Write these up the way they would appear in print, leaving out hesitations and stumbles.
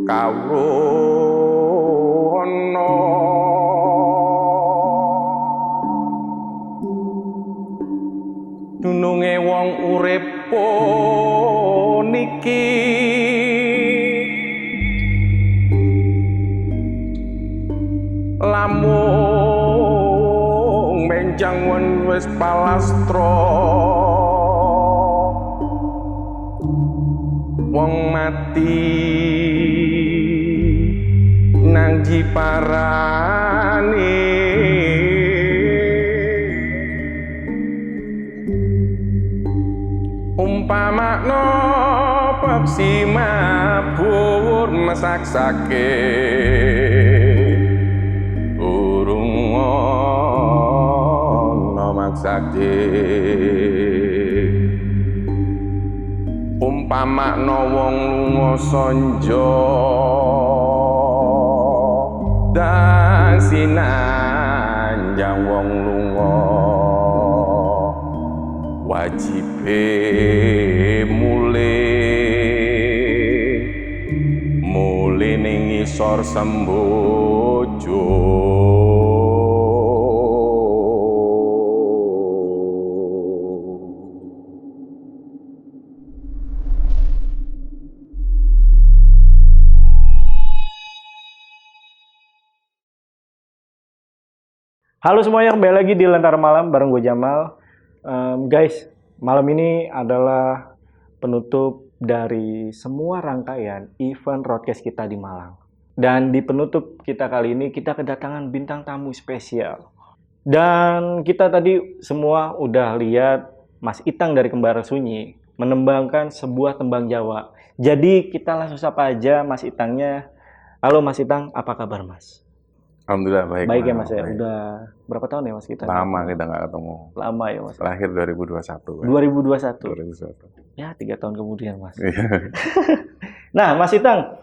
kawruhana dununge wong urip niki lamun menjang wis palastra wong mati nang jiparane umpamakna peksi mabur mesaksake urung ana maksake umpamakna wong lunga sanja dan sinanjang wong lunga wajibe mule ning ngisor sembojo. Halo semuanya, kembali lagi di Lentera Malam bareng gue Jamal. Guys, malam ini adalah penutup dari semua rangkaian event Roadcast kita di Malang. Dan di penutup kita kali ini, kita kedatangan bintang tamu spesial. Dan kita tadi semua udah lihat Mas Itang dari Kembara Sunyi menembangkan sebuah tembang Jawa. Jadi kita langsung sapa aja Mas Itangnya. Halo Mas Itang, apa kabar Mas? Alhamdulillah baik. Baik ya Mas ya. Udah berapa tahun ya Mas kita? Lama kita nggak ketemu. Lama ya Mas. Terakhir 2021. Kan? 2021. Ya 3 tahun kemudian Mas. Nah Mas Itang,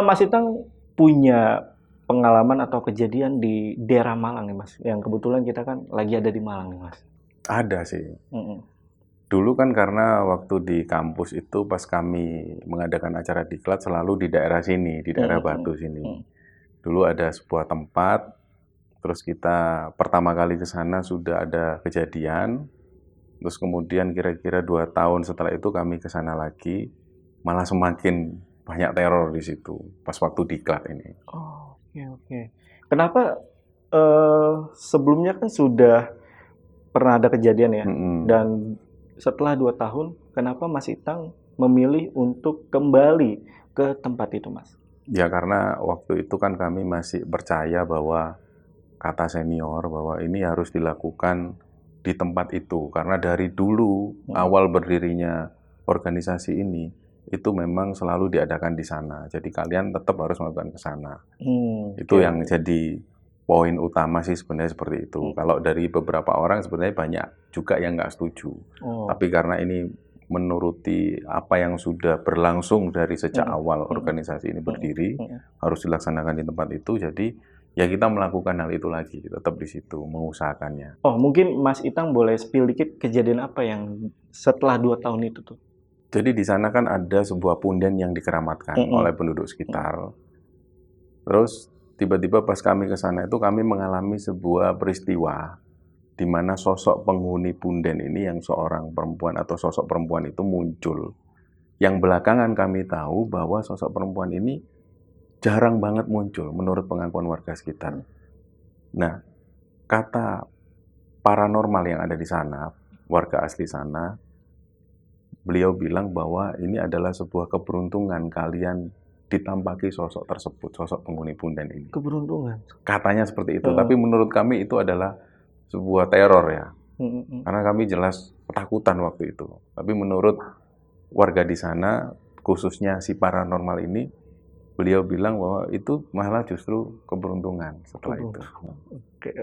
Mas Itang punya pengalaman atau kejadian di daerah Malang nih Mas. Yang kebetulan kita kan lagi ada di Malang nih Mas. Ada sih. Dulu kan karena waktu di kampus itu pas kami mengadakan acara diklat selalu di daerah sini, di daerah Batu sini. Dulu ada sebuah tempat, terus kita pertama kali ke sana sudah ada kejadian, terus kemudian kira-kira 2 tahun setelah itu kami ke sana lagi, malah semakin banyak teror di situ, pas waktu diklat ini. Oh, oke. Kenapa sebelumnya kan sudah pernah ada kejadian ya, dan setelah 2 tahun, kenapa Mas Itang memilih untuk kembali ke tempat itu Mas? Ya karena waktu itu kan kami masih percaya bahwa kata senior bahwa ini harus dilakukan di tempat itu. Karena dari dulu awal berdirinya organisasi ini itu memang selalu diadakan di sana. Jadi kalian tetap harus melakukan ke sana. Itu yang jadi poin utama sih sebenarnya seperti itu. Kalau dari beberapa orang sebenarnya banyak juga yang nggak setuju. Tapi karena ini menuruti apa yang sudah berlangsung dari sejak awal organisasi ini berdiri, harus dilaksanakan di tempat itu, jadi ya kita melakukan hal itu lagi, tetap di situ, mengusahakannya. Oh, mungkin Mas Itang boleh spill dikit kejadian apa yang setelah 2 tahun itu tuh? Jadi di sana kan ada sebuah punden yang dikeramatkan oleh penduduk sekitar. Terus tiba-tiba pas kami ke sana itu kami mengalami sebuah peristiwa di mana sosok penghuni punden ini yang seorang perempuan atau sosok perempuan itu muncul. Yang belakangan kami tahu bahwa sosok perempuan ini jarang banget muncul menurut pengakuan warga sekitar. Nah, kata paranormal yang ada di sana, warga asli sana, beliau bilang bahwa ini adalah sebuah keberuntungan kalian ditampaki sosok tersebut, sosok penghuni punden ini. Keberuntungan? Katanya seperti itu, tapi menurut kami itu adalah sebuah teror ya, karena kami jelas ketakutan waktu itu. Tapi menurut warga di sana, khususnya si paranormal ini, beliau bilang bahwa itu malah justru keberuntungan setelah itu.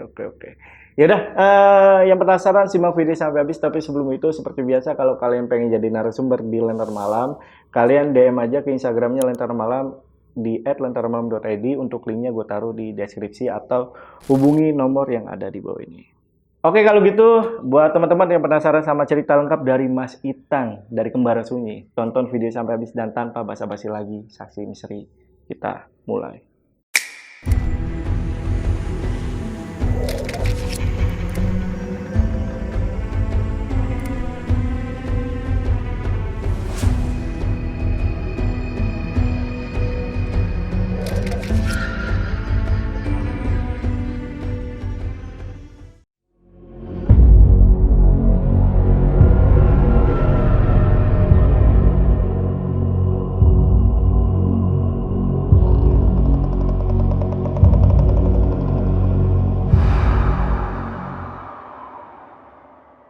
Oke. Yaudah, yang penasaran simak video sampai habis. Tapi sebelum itu, seperti biasa, kalau kalian pengen jadi narasumber di Lentera Malam, kalian DM aja ke Instagramnya Lentera Malam di @lenteramalam.id. Untuk linknya gue taruh di deskripsi atau hubungi nomor yang ada di bawah ini. Oke, kalau gitu, buat teman-teman yang penasaran sama cerita lengkap dari Mas Itang, dari Kembara Sunyi, tonton video sampai habis dan tanpa basa-basi lagi, saksi misteri kita mulai.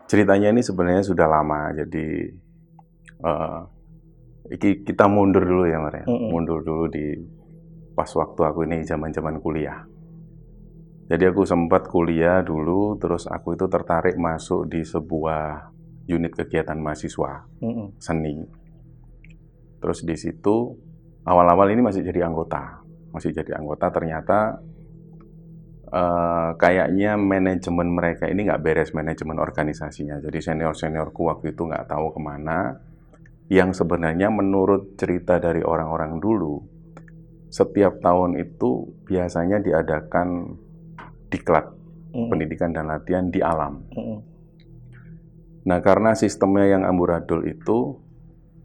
Ceritanya ini sebenarnya sudah lama, jadi kita mundur dulu ya, Mar. Mundur dulu di pas waktu aku ini zaman-zaman kuliah. Jadi aku sempat kuliah dulu, terus aku itu tertarik masuk di sebuah unit kegiatan mahasiswa seni. Terus di situ awal-awal ini masih jadi anggota, ternyata kayaknya manajemen mereka ini nggak beres, manajemen organisasinya. Jadi senior-seniorku waktu itu nggak tahu kemana. Yang sebenarnya menurut cerita dari orang-orang dulu, setiap tahun itu biasanya diadakan diklat, pendidikan dan latihan di alam. Nah, karena sistemnya yang amburadul itu,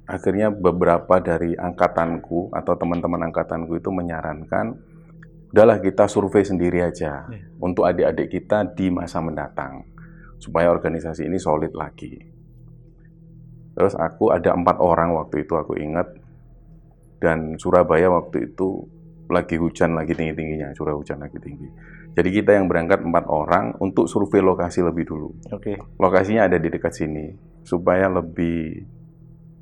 akhirnya beberapa dari angkatanku atau teman-teman angkatanku itu menyarankan, udahlah kita survei sendiri aja untuk adik-adik kita di masa mendatang, supaya organisasi ini solid lagi. Terus aku ada 4 orang waktu itu, aku ingat, dan Surabaya waktu itu lagi hujan lagi tinggi-tingginya, curah hujan lagi tinggi. Jadi kita yang berangkat 4 orang untuk survei lokasi lebih dulu. Lokasinya ada di dekat sini, supaya lebih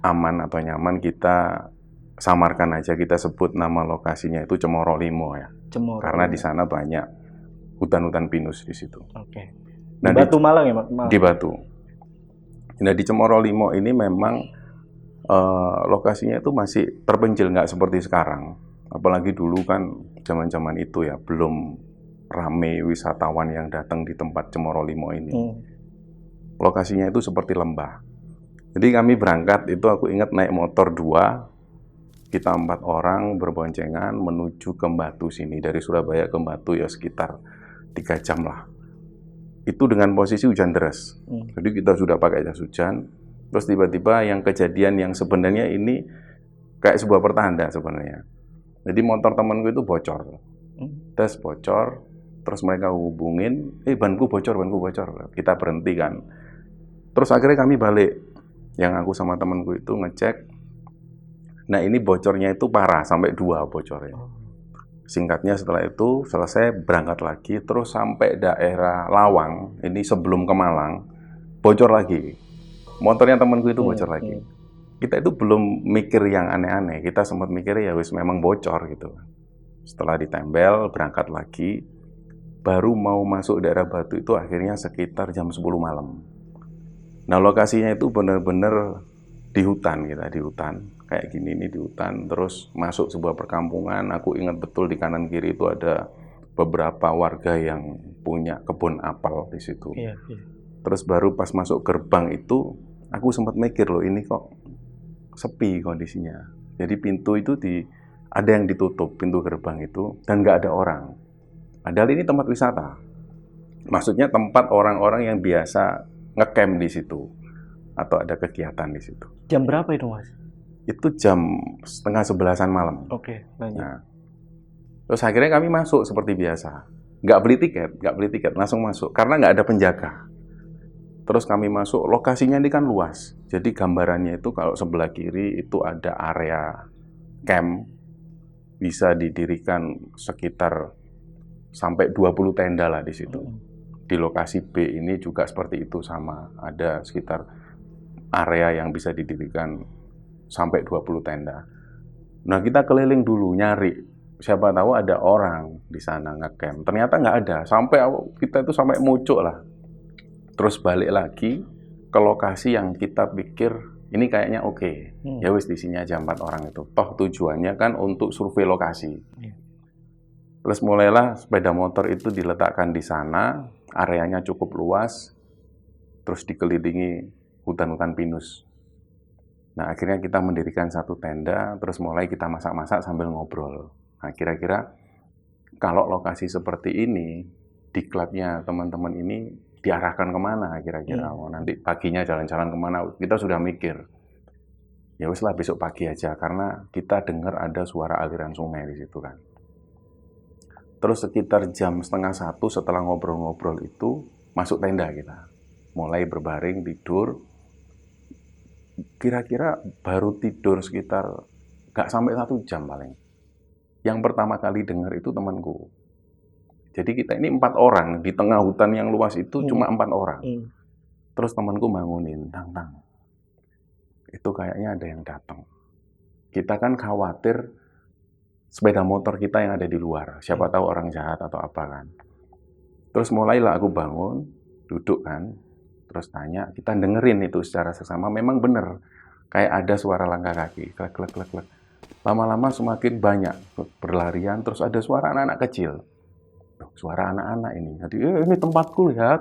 aman atau nyaman kita samarkan aja, kita sebut nama lokasinya itu Cemoro Limo ya. Karena di sana banyak hutan-hutan pinus di situ. Nah, di Batu Malang ya, Pak? Di Batu. Nah, di Cemoro Limo ini memang lokasinya itu masih terpencil, nggak seperti sekarang. Apalagi dulu kan zaman-zaman itu ya, belum rame wisatawan yang datang di tempat Cemoro Limo ini. Lokasinya itu seperti lembah. Jadi kami berangkat itu, aku ingat naik motor 2, kita 4 orang berboncengan menuju ke Batu sini. Dari Surabaya ke Batu ya sekitar 3 jam lah. Itu dengan posisi hujan deras. Jadi kita sudah pakai jas hujan. Terus tiba-tiba yang kejadian yang sebenarnya ini kayak sebuah pertanda sebenarnya. Jadi motor temanku itu bocor. Tes bocor. Terus mereka hubungin, banku bocor. Kita berhenti kan. Terus akhirnya kami balik. Yang aku sama temanku itu ngecek. Nah, ini bocornya itu parah, sampai 2 bocornya. Singkatnya setelah itu selesai, berangkat lagi, terus sampai daerah Lawang, ini sebelum ke Malang, bocor lagi. Motornya temanku itu bocor lagi. Kita itu belum mikir yang aneh-aneh, kita sempat mikir ya wis memang bocor gitu. Setelah ditempel, berangkat lagi, baru mau masuk daerah Batu itu akhirnya sekitar jam 10 malam. Nah, lokasinya itu benar-benar di hutan, kayak gini nih di hutan, terus masuk sebuah perkampungan. Aku ingat betul di kanan kiri itu ada beberapa warga yang punya kebun apel di situ. Terus baru pas masuk gerbang itu, aku sempat mikir loh, ini kok sepi kondisinya. Jadi pintu itu ada yang ditutup, pintu gerbang itu, dan nggak ada orang. Padahal ini tempat wisata. Maksudnya tempat orang-orang yang biasa ngecamp di situ atau ada kegiatan di situ. Jam berapa itu, Mas? Itu jam 10:30 malam. Lanjut. Nah, terus akhirnya kami masuk seperti biasa. Nggak beli tiket, langsung masuk. Karena nggak ada penjaga. Terus kami masuk, lokasinya ini kan luas. Jadi gambarannya itu kalau sebelah kiri itu ada area camp. Bisa didirikan sekitar sampai 20 tenda lah di situ. Di lokasi B ini juga seperti itu, sama. Ada sekitar area yang bisa didirikan sampai 20 tenda. Nah, kita keliling dulu nyari, siapa tahu ada orang di sana ngecamp. Ternyata nggak ada. Sampai kita itu sampai mucuk lah. Terus balik lagi ke lokasi yang kita pikir ini kayaknya oke. Ya wis di sini aja 4 orang itu. Toh tujuannya kan untuk survei lokasi. Terus mulailah sepeda motor itu diletakkan di sana. areanya cukup luas, terus dikelilingi hutan-hutan pinus. Nah, akhirnya kita mendirikan satu tenda, terus mulai kita masak-masak sambil ngobrol. Nah, kira-kira kalau lokasi seperti ini, diklatnya teman-teman ini diarahkan kemana kira-kira? Oh, nanti paginya jalan-jalan kemana? Kita sudah mikir. Ya wes lah besok pagi aja, karena kita dengar ada suara aliran sungai di situ kan. Terus sekitar jam 12:30 setelah ngobrol-ngobrol itu, masuk tenda kita. Mulai berbaring, tidur. Kira-kira baru tidur sekitar nggak sampai 1 jam paling. Yang pertama kali dengar itu temanku. Jadi kita ini 4 orang, di tengah hutan yang luas itu cuma 4 orang. Terus temanku bangunin, Tang. Itu kayaknya ada yang datang. Kita kan khawatir sepeda motor kita yang ada di luar. Siapa tahu orang jahat atau apa kan. Terus mulailah aku bangun, duduk kan. Terus tanya, kita dengerin itu secara seksama. Memang benar, kayak ada suara langkah kaki. Klek, klek, klek, klek. Lama-lama semakin banyak berlarian. Terus ada suara anak-anak kecil. Suara anak-anak ini. Jadi, ini tempatku ya.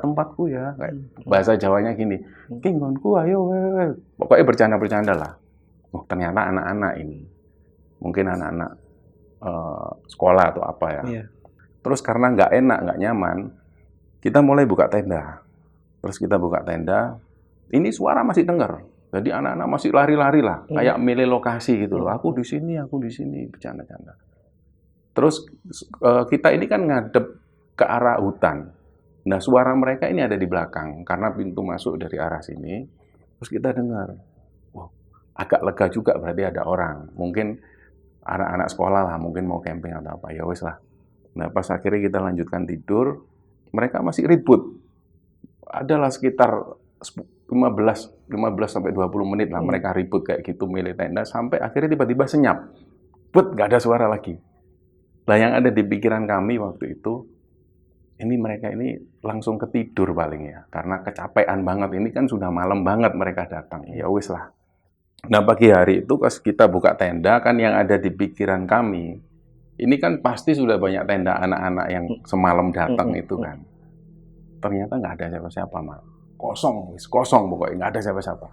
Kayak bahasa Jawanya gini. Kinggonku, ayo. Pokoknya bercanda-bercanda lah. Oh, ternyata anak-anak ini. Mungkin anak-anak sekolah atau apa ya. Iya. Terus karena nggak enak, nggak nyaman, kita mulai buka tenda. Terus kita buka tenda, ini suara masih dengar. Jadi anak-anak masih lari-lari lah, kayak milih lokasi gitu loh. Aku di sini, bercanda-canda. Terus kita ini kan ngadep ke arah hutan. Nah, suara mereka ini ada di belakang, karena pintu masuk dari arah sini. Terus kita dengar, wow, agak lega juga berarti ada orang. Mungkin anak-anak sekolah lah, mungkin mau camping atau apa, ya wes lah. Nah, pas akhirnya kita lanjutkan tidur, mereka masih ribut. Adalah sekitar 15 sampai 20 menit lah mereka ribut kayak gitu, milih tenda, sampai akhirnya tiba-tiba senyap. Nggak ada suara lagi. Nah, yang ada di pikiran kami waktu itu, ini mereka ini langsung ketidur paling ya, karena kecapean banget. Ini kan sudah malam banget mereka datang. Ya wes lah. Nah, pagi hari itu pas kita buka tenda, kan yang ada di pikiran kami, ini kan pasti sudah banyak tenda anak-anak yang semalam datang itu kan. Ternyata nggak ada siapa-siapa, Mal. Kosong pokoknya, nggak ada siapa-siapa.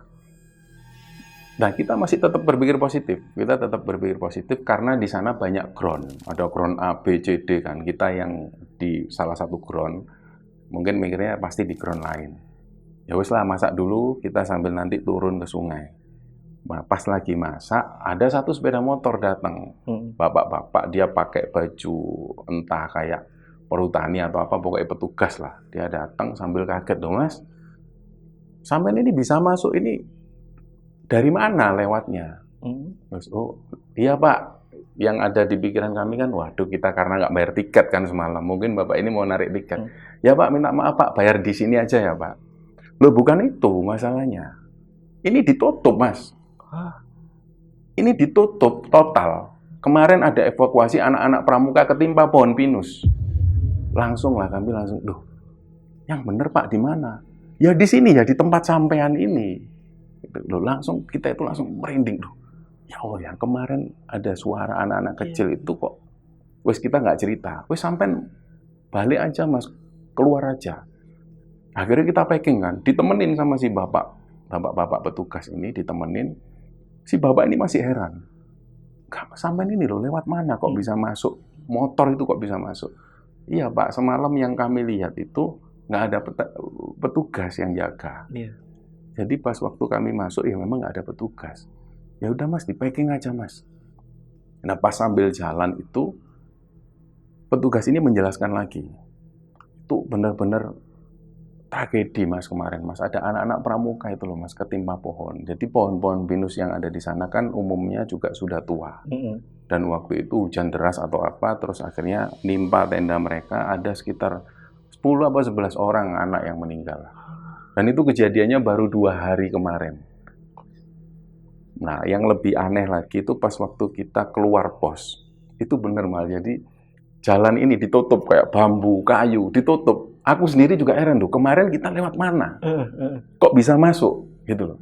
Nah, kita masih tetap berpikir positif. Kita tetap berpikir positif karena di sana banyak ground. Ada ground A, B, C, D kan. Kita yang di salah satu ground, mungkin mikirnya pasti di ground lain. Ya wes lah, masak dulu, kita sambil nanti turun ke sungai. Nah, pas lagi masak, ada satu sepeda motor datang. Bapak-bapak, dia pakai baju entah kayak perhutani atau apa, pokoknya petugas lah. Dia datang sambil kaget, dong Mas, sampai ini bisa masuk ini dari mana lewatnya? Terus, oh iya Pak, yang ada di pikiran kami kan, waduh kita karena nggak bayar tiket kan semalam, mungkin Bapak ini mau narik tiket. Ya Pak, minta maaf Pak, bayar di sini aja ya Pak. Loh bukan itu masalahnya. Ini ditutup Mas. Ini ditutup total. Kemarin ada evakuasi anak-anak pramuka ketimpa pohon pinus. Langsung lah kami loh, yang bener Pak di mana? Ya di sini ya, di tempat sampean ini. Loh, langsung kita itu langsung merinding loh. Ya Allah, yang kemarin ada suara anak-anak kecil itu kok. Wes kita nggak cerita. Wes sampean balik aja Mas, keluar aja. Akhirnya kita packing kan, ditemenin sama si bapak petugas ini, ditemenin. Si bapak ini masih heran. Sampean ini loh lewat mana kok bisa masuk? Motor itu kok bisa masuk? Iya Pak, semalam yang kami lihat itu nggak ada petugas yang jaga. Iya. Jadi pas waktu kami masuk ya memang nggak ada petugas. Ya udah Mas, di-packing aja Mas. Nah pas sambil jalan itu, petugas ini menjelaskan lagi. Itu benar-benar tragedi Mas kemarin Mas. Ada anak-anak pramuka itu loh Mas, ketimpa pohon. Jadi pohon-pohon pinus yang ada di sana kan umumnya juga sudah tua. Dan waktu itu hujan deras atau apa, terus akhirnya nimpa tenda mereka, ada sekitar 10 atau 11 orang anak yang meninggal. Dan itu kejadiannya baru 2 hari kemarin. Nah, yang lebih aneh lagi itu pas waktu kita keluar pos. Itu benar Mal, jadi jalan ini ditutup kayak bambu, kayu, ditutup. Aku sendiri juga heran tuh, kemarin kita lewat mana? Kok bisa masuk? Gitu loh.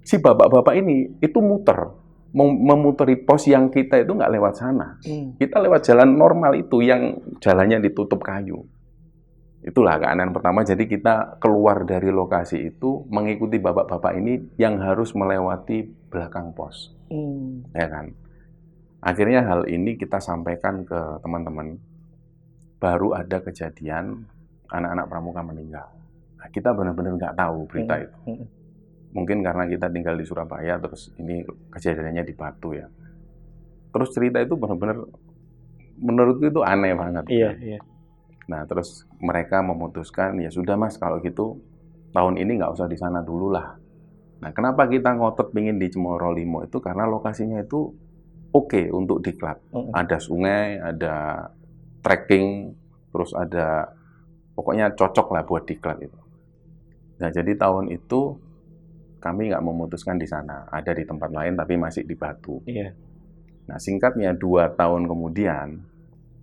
Si bapak-bapak ini itu muter. Memuteri pos yang kita itu nggak lewat sana. Kita lewat jalan normal itu yang jalannya ditutup kayu. Itulah keanehan pertama, jadi kita keluar dari lokasi itu mengikuti bapak-bapak ini yang harus melewati belakang pos, ya kan. Akhirnya hal ini kita sampaikan ke teman-teman, baru ada kejadian anak-anak pramuka meninggal. Nah, kita benar-benar nggak tahu berita itu. Mungkin karena kita tinggal di Surabaya, terus ini kejadiannya di Batu ya. Terus cerita itu benar-benar menurutku itu aneh banget. Iya, iya. Nah, terus mereka memutuskan, ya sudah mas, kalau gitu tahun ini nggak usah di sana dulu lah. Nah, kenapa kita ngotot pingin di Cemoro Limo itu? Karena lokasinya itu oke untuk diklat. Ada sungai, ada trekking, terus ada, pokoknya cocok lah buat diklat itu. Nah, jadi tahun itu kami nggak memutuskan di sana. Ada di tempat lain, tapi masih di Batu. Iya. Nah, singkatnya 2 tahun kemudian,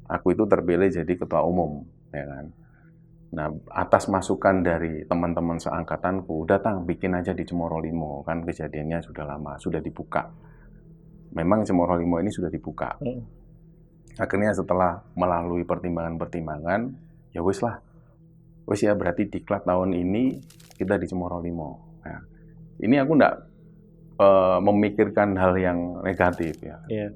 aku itu terpilih jadi ketua umum, ya kan. Nah, atas masukan dari teman-teman seangkatanku, datang bikin aja di Cemoro Limo, kan kejadiannya sudah lama, sudah dibuka. Memang Cemoro Limo ini sudah dibuka. Akhirnya setelah melalui pertimbangan-pertimbangan, ya wis lah, wis ya berarti diklat tahun ini kita di Cemoro Limo. Nah, ini aku nggak memikirkan hal yang negatif ya. Iya.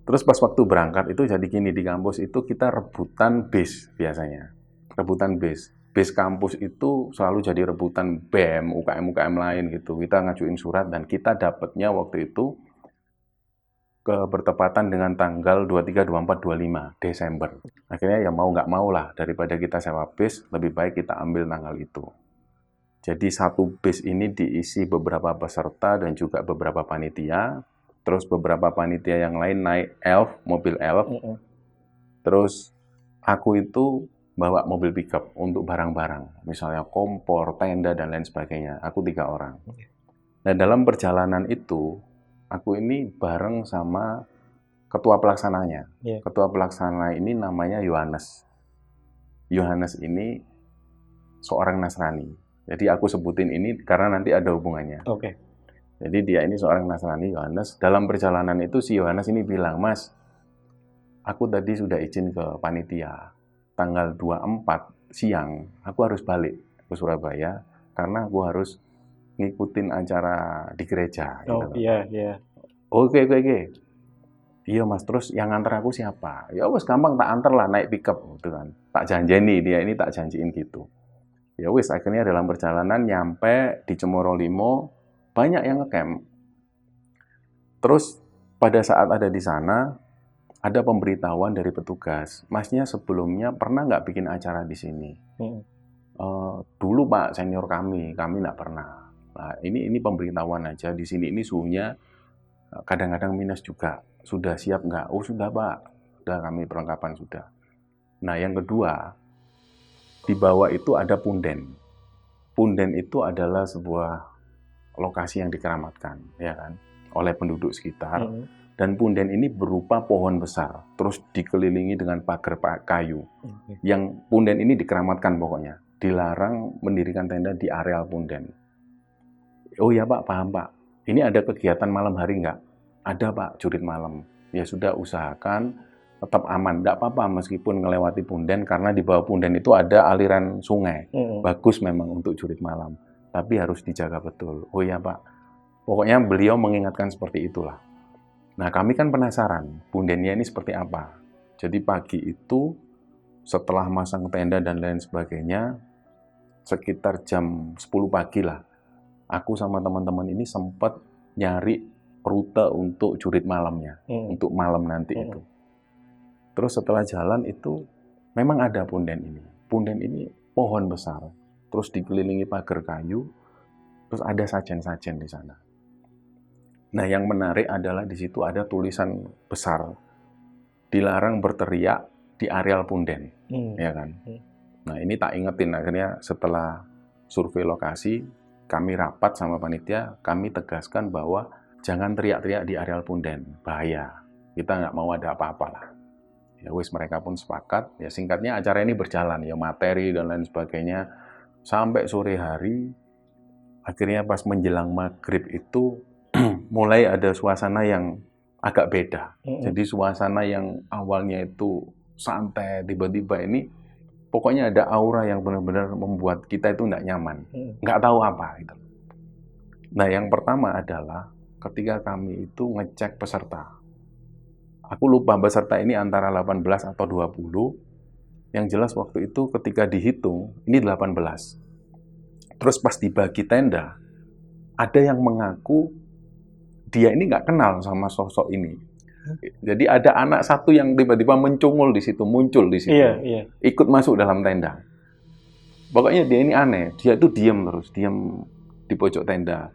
Terus pas waktu berangkat itu jadi gini, di kampus itu kita rebutan bis biasanya. Rebutan bis. Bis kampus itu selalu jadi rebutan BEM, UKM-UKM lain gitu. Kita ngajuin surat dan kita dapatnya waktu itu bertepatan dengan tanggal 23, 24, 25 Desember. Akhirnya ya mau nggak mau lah, daripada kita sewa bis, lebih baik kita ambil tanggal itu. Jadi satu bis ini diisi beberapa peserta dan juga beberapa panitia. Terus beberapa panitia yang lain naik elf, mobil elf. Terus aku itu bawa mobil pickup untuk barang-barang. Misalnya kompor, tenda, dan lain sebagainya. Aku 3 orang. Nah, dalam perjalanan itu, aku ini bareng sama ketua pelaksananya. Ketua pelaksana ini namanya Yohanes. Yohanes ini seorang Nasrani. Jadi aku sebutin ini karena nanti ada hubungannya. Oke. Jadi dia ini seorang Nasrani, Yohanes. Dalam perjalanan itu si Yohanes ini bilang, Mas, aku tadi sudah izin ke panitia. Tanggal 24 siang, aku harus balik ke Surabaya karena aku harus ngikutin acara di gereja. Oh gitu. iya, iya. Oke. Iya mas, terus yang nganter aku siapa? Ya wes gampang, tak anter lah, naik pickup gitu kan. Tak janjeni, dia ini tak janjiin gitu. Ya wis, akhirnya dalam perjalanan nyampe di Cemoro Limo, banyak yang ngecamp. Terus pada saat ada di sana, ada pemberitahuan dari petugas, masnya sebelumnya pernah nggak bikin acara di sini? Dulu Pak, senior kami nggak pernah. Nah, ini pemberitahuan aja, di sini ini suhunya kadang-kadang minus juga. Sudah siap nggak? Oh sudah Pak, sudah, kami perlengkapan sudah. Nah yang kedua, di bawah itu ada punden. Punden itu adalah sebuah lokasi yang dikeramatkan, ya kan, oleh penduduk sekitar. Dan punden ini berupa pohon besar, terus dikelilingi dengan pagar kayu. Yang punden ini dikeramatkan pokoknya. Dilarang mendirikan tenda di areal punden. Oh ya Pak, paham Pak. Ini ada kegiatan malam hari nggak? Ada Pak, jurit malam. Ya sudah, usahakan tetap aman. Nggak apa-apa meskipun ngelewati punden, karena di bawah punden itu ada aliran sungai. Bagus memang untuk jurit malam. Tapi harus dijaga betul. Oh ya Pak. Pokoknya beliau mengingatkan seperti itulah. Nah kami kan penasaran, pundennya ini seperti apa. Jadi pagi itu setelah masang tenda dan lain sebagainya, sekitar jam 10 pagi lah, aku sama teman-teman ini sempat nyari rute untuk jurit malamnya, untuk malam nanti itu. Terus setelah jalan itu, memang ada punden ini. Punden ini pohon besar, terus dikelilingi pagar kayu, terus ada sajen-sajen di sana. Nah yang menarik adalah di situ ada tulisan besar, dilarang berteriak di areal punden, ya kan. Nah ini tak ingetin, akhirnya setelah survei lokasi, kami rapat sama panitia, kami tegaskan bahwa jangan teriak-teriak di areal punden, bahaya. Kita nggak mau ada apa-apa lah. Ya wis, mereka pun sepakat. Ya singkatnya acara ini berjalan, ya materi dan lain sebagainya sampai sore hari. Akhirnya pas menjelang maghrib itu mulai ada suasana yang agak beda. Jadi suasana yang awalnya itu santai, tiba-tiba ini pokoknya ada aura yang benar-benar membuat kita itu nggak nyaman, nggak tahu apa gitu. Nah, yang pertama adalah ketika kami itu ngecek peserta. Aku lupa peserta ini antara 18 atau 20. Yang jelas waktu itu ketika dihitung, ini 18. Terus pas dibagi tenda, ada yang mengaku dia ini nggak kenal sama sosok ini. Jadi ada anak satu yang tiba-tiba muncul di situ, ikut masuk dalam tenda. Pokoknya dia ini aneh, dia itu diam di pojok tenda.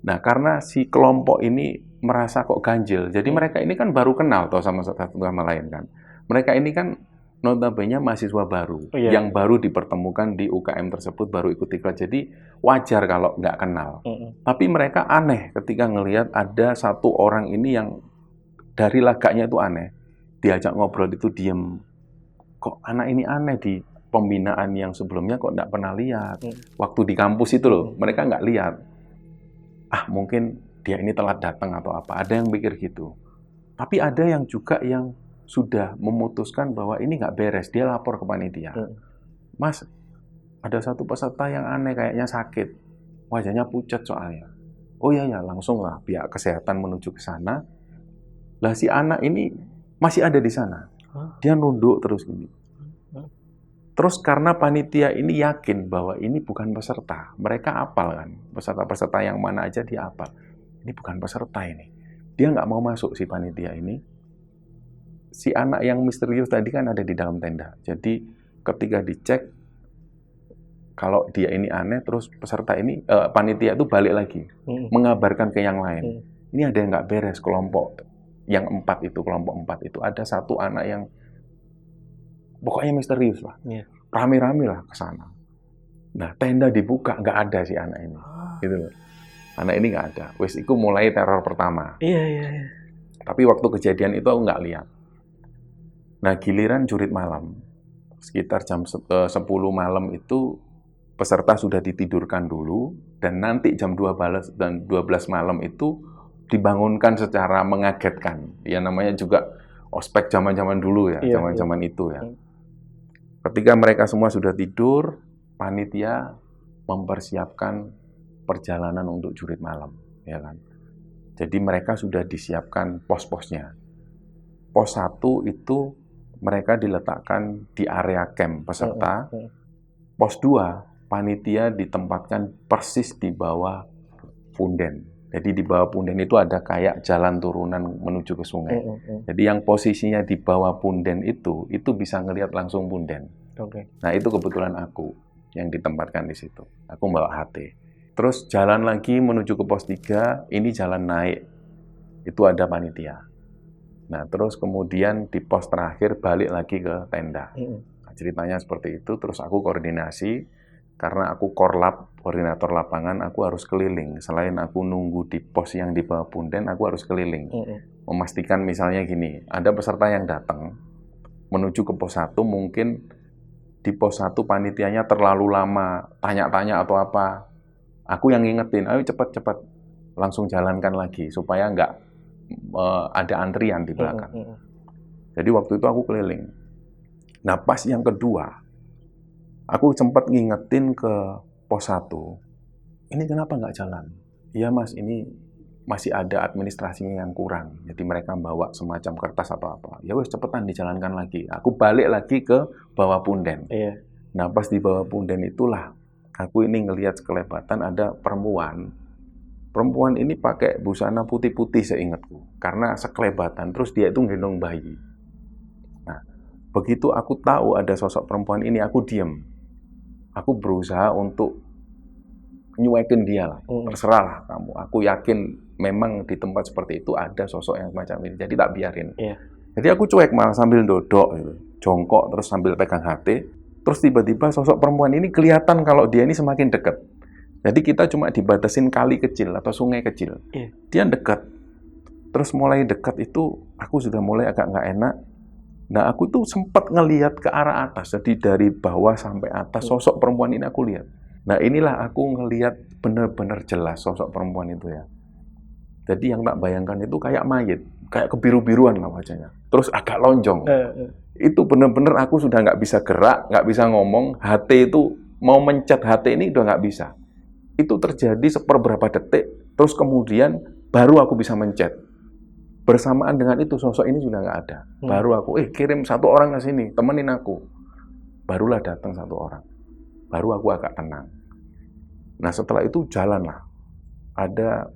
Nah, karena si kelompok ini merasa kok ganjil, jadi mereka ini kan baru kenal toh sama satu sama lain kan. Mereka ini kan notabene mahasiswa baru, yang baru dipertemukan di UKM tersebut, baru ikut diklat. Jadi wajar kalau nggak kenal. Tapi mereka aneh ketika ngelihat ada satu orang ini yang dari lagaknya itu aneh. Diajak ngobrol itu diem. Kok anak ini aneh di pembinaan yang sebelumnya kok nggak pernah lihat. Waktu di kampus itu loh, mereka nggak lihat. Mungkin dia ini telat datang atau apa. Ada yang mikir gitu. Tapi ada yang juga yang sudah memutuskan bahwa ini nggak beres, dia lapor ke panitia. Mas, ada satu peserta yang aneh, kayaknya sakit, wajahnya pucat soalnya. Oh iya, langsung lah pihak kesehatan menuju ke sana. Lah si anak ini masih ada di sana, dia nunduk terus gini. Terus karena panitia ini yakin bahwa ini bukan peserta, mereka apal kan, peserta-peserta yang mana aja dia apal. Ini bukan peserta ini, dia nggak mau masuk si panitia ini. Si anak yang misterius tadi kan ada di dalam tenda. Jadi ketika dicek, kalau dia ini aneh, terus peserta ini, panitia itu balik lagi, mengabarkan ke yang lain. Ini ada yang nggak beres, kelompok yang kelompok 4 itu, ada satu anak yang pokoknya misterius lah. Rame-rame lah ke sana. Nah, tenda dibuka, nggak ada si anak ini. Gitu loh. Anak ini nggak ada. Wes, itu mulai teror pertama. Iya. Tapi waktu kejadian itu aku nggak lihat. Nah, giliran jurit malam, sekitar jam 10 malam itu peserta sudah ditidurkan dulu, dan nanti jam 12 malam itu dibangunkan secara mengagetkan. Ya namanya juga ospek zaman-zaman dulu ya, zaman-zaman itu ya. Ketika mereka semua sudah tidur, panitia mempersiapkan perjalanan untuk jurit malam, ya kan. Jadi mereka sudah disiapkan pos-posnya. Pos 1 itu mereka diletakkan di area camp peserta. Pos 2, panitia ditempatkan persis di bawah punden. Jadi di bawah punden itu ada kayak jalan turunan menuju ke sungai. Jadi yang posisinya di bawah punden itu bisa ngelihat langsung punden. Nah, itu kebetulan aku yang ditempatkan di situ. Aku bawa HT. Terus jalan lagi menuju ke pos 3, ini jalan naik. Itu ada panitia. Nah, terus kemudian di pos terakhir balik lagi ke tenda. Nah, ceritanya seperti itu. Terus aku koordinasi, karena aku korlap, koordinator lapangan, aku harus keliling. Selain aku nunggu di pos yang di bawah punden, aku harus keliling. Memastikan misalnya gini, ada peserta yang datang menuju ke pos 1, mungkin di pos 1 panitianya terlalu lama, tanya-tanya atau apa. Aku yang ngingetin, ayo cepat-cepat, langsung jalankan lagi, supaya nggak ada antrian di belakang. Jadi waktu itu aku keliling. Nah, pas yang kedua, aku sempat ngingetin ke pos 1, ini kenapa nggak jalan? Iya mas, ini masih ada administrasinya yang kurang. Jadi mereka bawa semacam kertas atau apa. Ya wes, cepetan dijalankan lagi. Aku balik lagi ke bawah punden. Nah, pas di bawah punden itulah aku ini ngelihat sekelebatan ada perempuan. Perempuan ini pakai busana putih-putih seingatku. Karena sekelebatan, terus dia itu gendong bayi. Nah, begitu aku tahu ada sosok perempuan ini, aku diem. Aku berusaha untuk nyuekin dia lah. Terserah lah kamu. Aku yakin memang di tempat seperti itu ada sosok yang macam ini. Jadi tak biarin. Jadi aku cuek malah sambil dodok, gitu. Jongkok terus sambil pegang HT. Terus tiba-tiba sosok perempuan ini kelihatan kalau dia ini semakin dekat. Jadi kita cuma dibatasin kali kecil atau sungai kecil. Dia dekat. Terus mulai dekat itu aku sudah mulai agak nggak enak. Nah, aku tuh sempat ngelihat ke arah atas. Jadi dari bawah sampai atas sosok perempuan ini aku lihat. Nah, inilah aku ngelihat benar-benar jelas sosok perempuan itu ya. Jadi yang tak bayangkan itu kayak mayit, kayak kebiru-biruan lah wajahnya. Terus agak lonjong. Itu benar-benar aku sudah nggak bisa gerak, nggak bisa ngomong. HT itu mau mencet HT ini udah nggak bisa. Itu terjadi seperberapa detik, terus kemudian baru aku bisa mencet. Bersamaan dengan itu sosok ini sudah nggak ada. Baru aku, kirim satu orang ke sini, temenin aku. Barulah datang satu orang. Baru aku agak tenang. Nah setelah itu jalanlah. Ada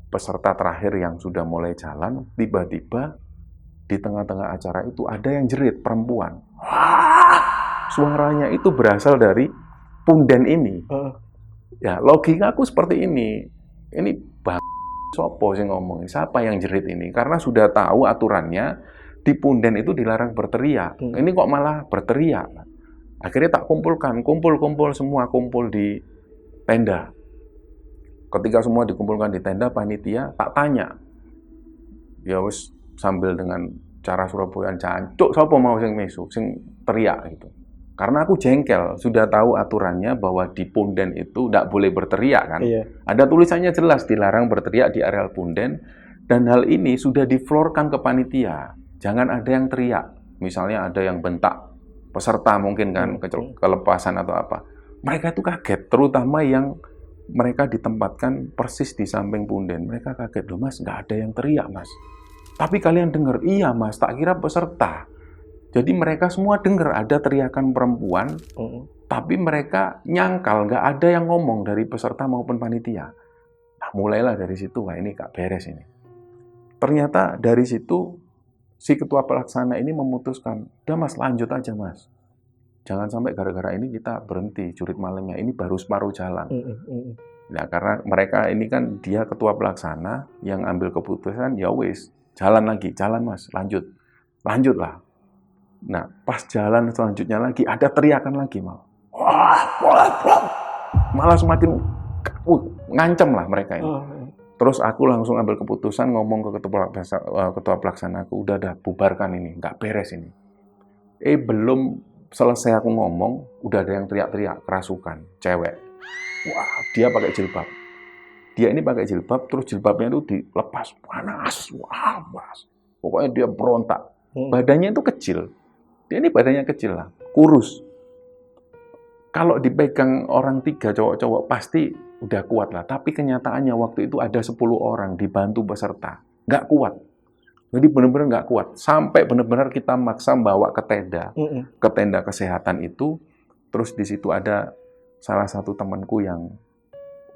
peserta terakhir yang sudah mulai jalan, tiba-tiba di tengah-tengah acara itu ada yang jerit, perempuan. Wah! Suaranya itu berasal dari punden ini. Ya, logika aku seperti ini. Ini sopo sih ngomong, siapa yang jerit ini? Karena sudah tahu aturannya, di punden itu dilarang berteriak. Ini kok malah berteriak? Akhirnya tak kumpulkan, kumpul semua, kumpul di tenda. Ketika semua dikumpulkan di tenda, panitia tak tanya. Ya wis sambil dengan cara Surabayaan, jancuk sapa mau sing mesu, sing teriak gitu. Karena aku jengkel, sudah tahu aturannya bahwa di punden itu tidak boleh berteriak kan. Iya. Ada tulisannya jelas dilarang berteriak di areal punden, dan hal ini sudah diflorkan ke panitia. Jangan ada yang teriak. Misalnya ada yang bentak peserta mungkin kan, kelepasan atau apa. Mereka itu kaget, terutama yang mereka ditempatkan persis di samping punden. Mereka kaget, loh mas, nggak ada yang teriak mas. Tapi kalian dengar, iya mas, tak kira peserta. Jadi mereka semua dengar ada teriakan perempuan, tapi mereka nyangkal, nggak ada yang ngomong dari peserta maupun panitia. Nah, mulailah dari situ, wah ini gak beres ini. Ternyata dari situ, si ketua pelaksana ini memutuskan, udah mas, lanjut aja mas. Jangan sampai gara-gara ini kita berhenti jurit malamnya, ini baru separuh jalan. Nah, karena mereka ini kan dia ketua pelaksana yang ambil keputusan, ya wis, jalan lagi, jalan mas, lanjutlah. Nah, pas jalan selanjutnya lagi, ada teriakan lagi malah. Malah semakin ngancam lah mereka ini. Terus aku langsung ambil keputusan ngomong ke ketua pelaksana aku, udah bubarkan ini, nggak beres ini. Belum selesai aku ngomong, udah ada yang teriak-teriak, kerasukan, cewek. Wah, dia pakai jilbab. Dia ini pakai jilbab, terus jilbabnya itu dilepas, panas, wah, panas. Pokoknya dia berontak. Badannya itu kecil. Dia ini badannya kecil lah, kurus. Kalau dipegang orang 3 cowok-cowok pasti udah kuat lah. Tapi kenyataannya waktu itu ada 10 orang dibantu peserta. Nggak kuat. Jadi benar-benar nggak kuat. Sampai benar-benar kita maksa bawa ke tenda kesehatan itu. Terus di situ ada salah satu temanku yang